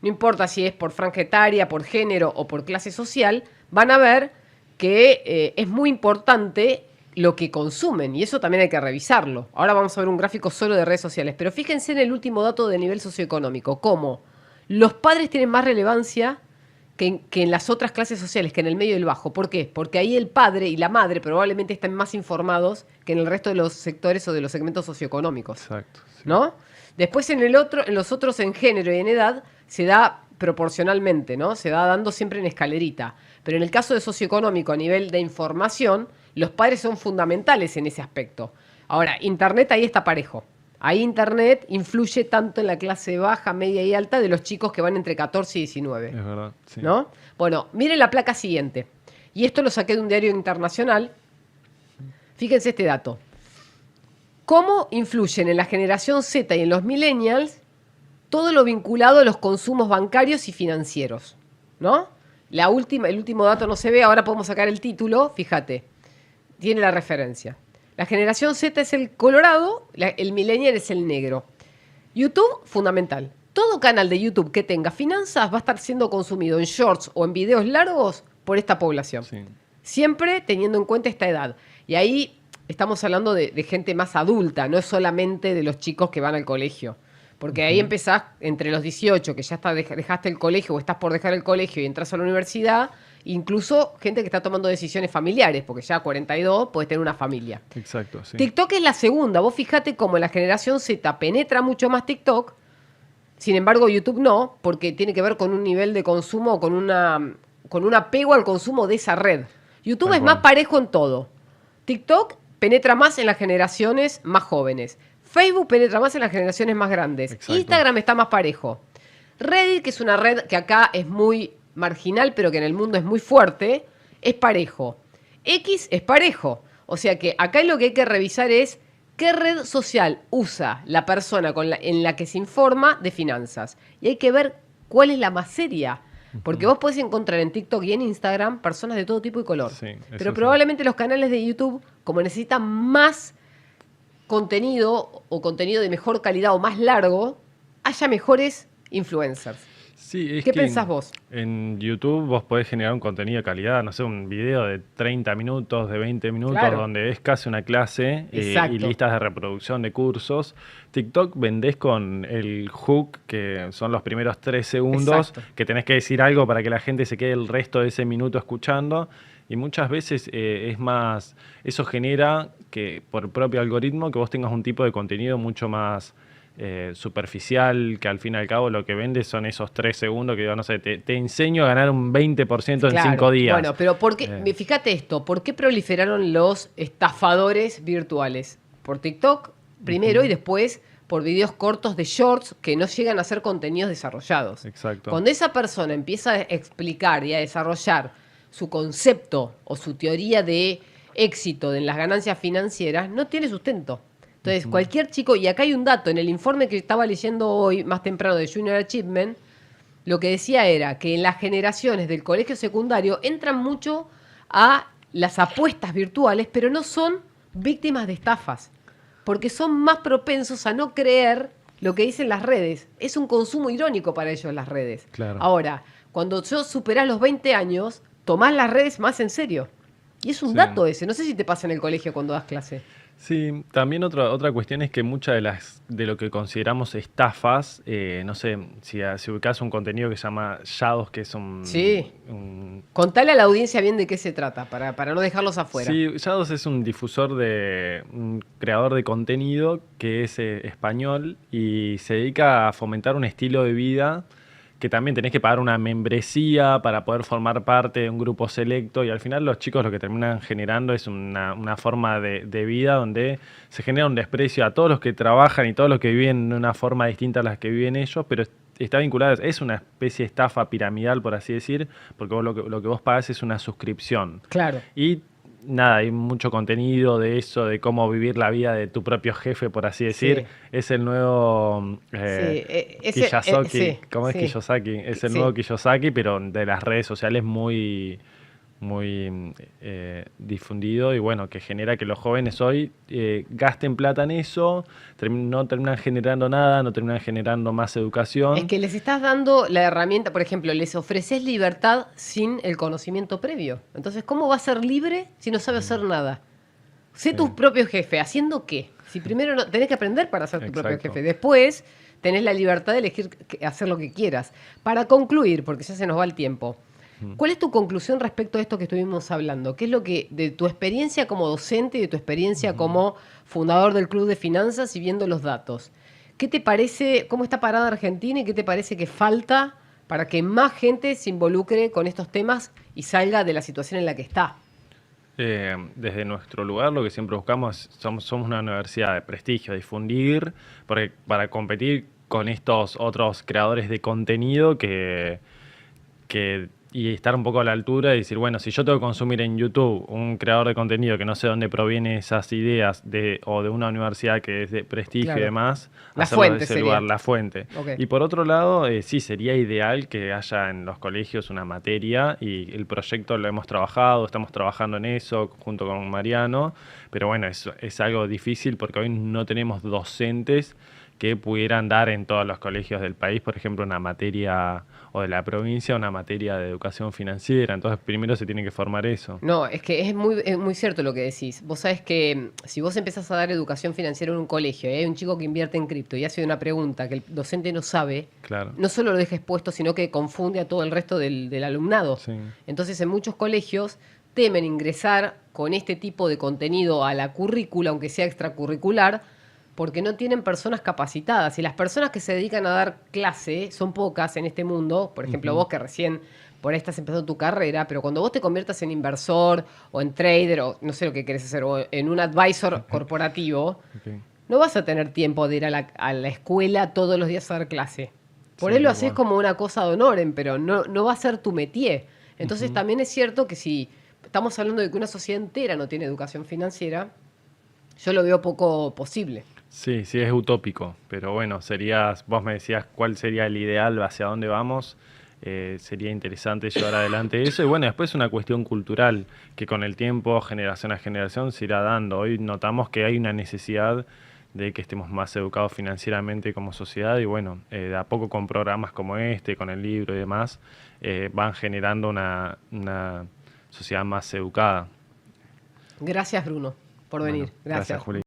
no importa si es por franja etaria, por género o por clase social, van a ver que es muy importante lo que consumen, y eso también hay que revisarlo. Ahora vamos a ver un gráfico solo de redes sociales, pero fíjense en el último dato de nivel socioeconómico, cómo los padres tienen más relevancia que en las otras clases sociales, que en el medio y el bajo. ¿Por qué? Porque ahí el padre y la madre probablemente estén más informados que en el resto de los sectores o de los segmentos socioeconómicos. Exacto. Sí. ¿No? Después en los otros en género y en edad se da proporcionalmente, ¿no? Se va dando siempre en escalerita. Pero en el caso de socioeconómico, a nivel de información, los padres son fundamentales en ese aspecto. Ahora, Internet ahí está parejo. Ahí Internet influye tanto en la clase baja, media y alta de los chicos que van entre 14 y 19. Es verdad, sí. ¿No? Bueno, miren la placa siguiente. Y esto lo saqué de un diario internacional. Fíjense este dato. ¿Cómo influyen en la generación Z y en los millennials todo lo vinculado a los consumos bancarios y financieros? ¿No? El último dato no se ve, ahora podemos sacar el título, fíjate, tiene la referencia. La generación Z es el colorado, el millennial es el negro. YouTube, fundamental. Todo canal de YouTube que tenga finanzas va a estar siendo consumido en shorts o en videos largos por esta población. Sí. Siempre teniendo en cuenta esta edad. Y ahí estamos hablando de gente más adulta, no es solamente de los chicos que van al colegio. Porque ahí empezás entre los 18, que ya dejaste el colegio o estás por dejar el colegio y entras a la universidad, incluso gente que está tomando decisiones familiares, porque ya a 42 puedes tener una familia. Exacto, sí. TikTok es la segunda. Vos fijate cómo la generación Z penetra mucho más TikTok, sin embargo YouTube no, porque tiene que ver con un nivel de consumo, con un apego al consumo de esa red. YouTube Tal es más cual. parejo en todo. TikTok penetra más en las generaciones más jóvenes. Facebook penetra más en las generaciones más grandes. Exacto. Instagram está más parejo. Reddit, que es una red que acá es muy marginal, pero que en el mundo es muy fuerte, es parejo. X es parejo. O sea que acá lo que hay que revisar es qué red social usa la persona en la que se informa de finanzas. Y hay que ver cuál es la más seria. Porque vos podés encontrar en TikTok y en Instagram personas de todo tipo y color. Sí, eso pero sí. probablemente los canales de YouTube, como necesitan más contenido o contenido de mejor calidad o más largo, haya mejores influencers. Sí, ¿Qué pensás vos? En YouTube vos podés generar un contenido de calidad, no sé, un video de 30 minutos, de 20 minutos, Claro. donde es casi una clase Exacto. y listas de reproducción de cursos. TikTok vendés con el hook, que son los primeros 3 segundos, Exacto. que tenés que decir algo para que la gente se quede el resto de ese minuto escuchando. Y muchas veces es más, eso genera que por propio algoritmo que vos tengas un tipo de contenido mucho más superficial, que al fin y al cabo lo que vende son esos 3 segundos que digo, no sé, te enseño a ganar un 20% en Claro. 5 días. Bueno, pero ¿por qué? Fíjate esto, ¿por qué proliferaron los estafadores virtuales? Por TikTok primero y después por videos cortos de shorts que no llegan a ser contenidos desarrollados. Exacto. Cuando esa persona empieza a explicar y a desarrollar su concepto o su teoría de éxito en las ganancias financieras, no tiene sustento. Entonces, cualquier chico, y acá hay un dato, en el informe que estaba leyendo hoy, más temprano, de Junior Achievement, lo que decía era que en las generaciones del colegio secundario entran mucho a las apuestas virtuales, pero no son víctimas de estafas, porque son más propensos a no creer lo que dicen las redes. Es un consumo irónico para ellos las redes. Claro. Ahora, cuando yo superás los 20 años, tomás las redes más en serio. Y es un Sí. dato ese. No sé si te pasa en el colegio cuando das clase. Sí, también otra cuestión es que muchas de lo que consideramos estafas, no sé, si ubicás un contenido que se llama Shadows, que es Sí. un Contale a la audiencia bien de qué se trata, para no dejarlos afuera. Sí, Shadows es un un creador de contenido que es español y se dedica a fomentar un estilo de vida que también tenés que pagar una membresía para poder formar parte de un grupo selecto y al final los chicos lo que terminan generando es una forma de vida donde se genera un desprecio a todos los que trabajan y todos los que viven de una forma distinta a las que viven ellos, pero está vinculado, es una especie de estafa piramidal, por así decir, porque vos lo que vos pagás es una suscripción. Claro. Y nada, hay mucho contenido de eso, de cómo vivir la vida de tu propio jefe, por así decir. Sí. Es el nuevo Kiyosaki. sí, ¿Cómo es sí. Kiyosaki? Es el Sí. nuevo Kiyosaki, pero de las redes sociales muy difundido y bueno, que genera que los jóvenes hoy gasten plata en eso, no terminan generando nada, no terminan generando más educación. Es que les estás dando la herramienta, por ejemplo, les ofreces libertad sin el conocimiento previo. Entonces, ¿cómo va a ser libre si no sabe hacer nada? Sé tu propio jefe, ¿haciendo qué? Si primero no, tenés que aprender para ser tu propio Exacto. jefe, después tenés la libertad de elegir hacer lo que quieras. Para concluir, porque ya se nos va el tiempo, ¿cuál es tu conclusión respecto a esto que estuvimos hablando? ¿Qué es lo que, de tu experiencia como docente y de tu experiencia como fundador del Club de Finanzas y viendo los datos? ¿Qué te parece, cómo está parada Argentina y qué te parece que falta para que más gente se involucre con estos temas y salga de la situación en la que está? Desde nuestro lugar lo que siempre buscamos, somos una universidad de prestigio, difundir, porque para competir con estos otros creadores de contenido y estar un poco a la altura y decir, bueno, si yo tengo que consumir en YouTube un creador de contenido que no sé dónde proviene esas ideas o de una universidad que es de prestigio Claro. y demás, La hacerlo de fuente ese sería. lugar, la fuente. Ok. Y por otro lado, sí, sería ideal que haya en los colegios una materia y el proyecto lo hemos trabajado, estamos trabajando en eso junto con Mariano, pero bueno, es algo difícil porque hoy no tenemos docentes que pudieran dar en todos los colegios del país, por ejemplo, una materia, o de la provincia, una materia de educación financiera. Entonces, primero se tiene que formar eso. No, es que es muy cierto lo que decís. Vos sabés que si vos empezás a dar educación financiera en un colegio y hay un chico que invierte en cripto y hace una pregunta que el docente no sabe, Claro. no solo lo deja expuesto, sino que confunde a todo el resto del alumnado. Sí. Entonces, en muchos colegios temen ingresar con este tipo de contenido a la currícula, aunque sea extracurricular, porque no tienen personas capacitadas. Y las personas que se dedican a dar clase son pocas en este mundo. Por ejemplo, vos que recién por ahí estás empezando tu carrera, pero cuando vos te conviertas en inversor o en trader o no sé lo que querés hacer, o en un advisor corporativo, Ok. no vas a tener tiempo de ir a la escuela todos los días a dar clase. Por Sí, ahí lo tal haces cual. como una cosa de honoren, pero no va a ser tu métier. Entonces también es cierto que si estamos hablando de que una sociedad entera no tiene educación financiera, yo lo veo poco posible. Sí, sí, es utópico, pero bueno, vos me decías cuál sería el ideal, hacia dónde vamos, sería interesante llevar adelante eso, y bueno, después es una cuestión cultural, que con el tiempo, generación a generación, se irá dando. Hoy notamos que hay una necesidad de que estemos más educados financieramente como sociedad, y bueno, de a poco con programas como este, con el libro y demás, van generando una sociedad más educada. Gracias, Bruno, por venir. Bueno, gracias, Juli.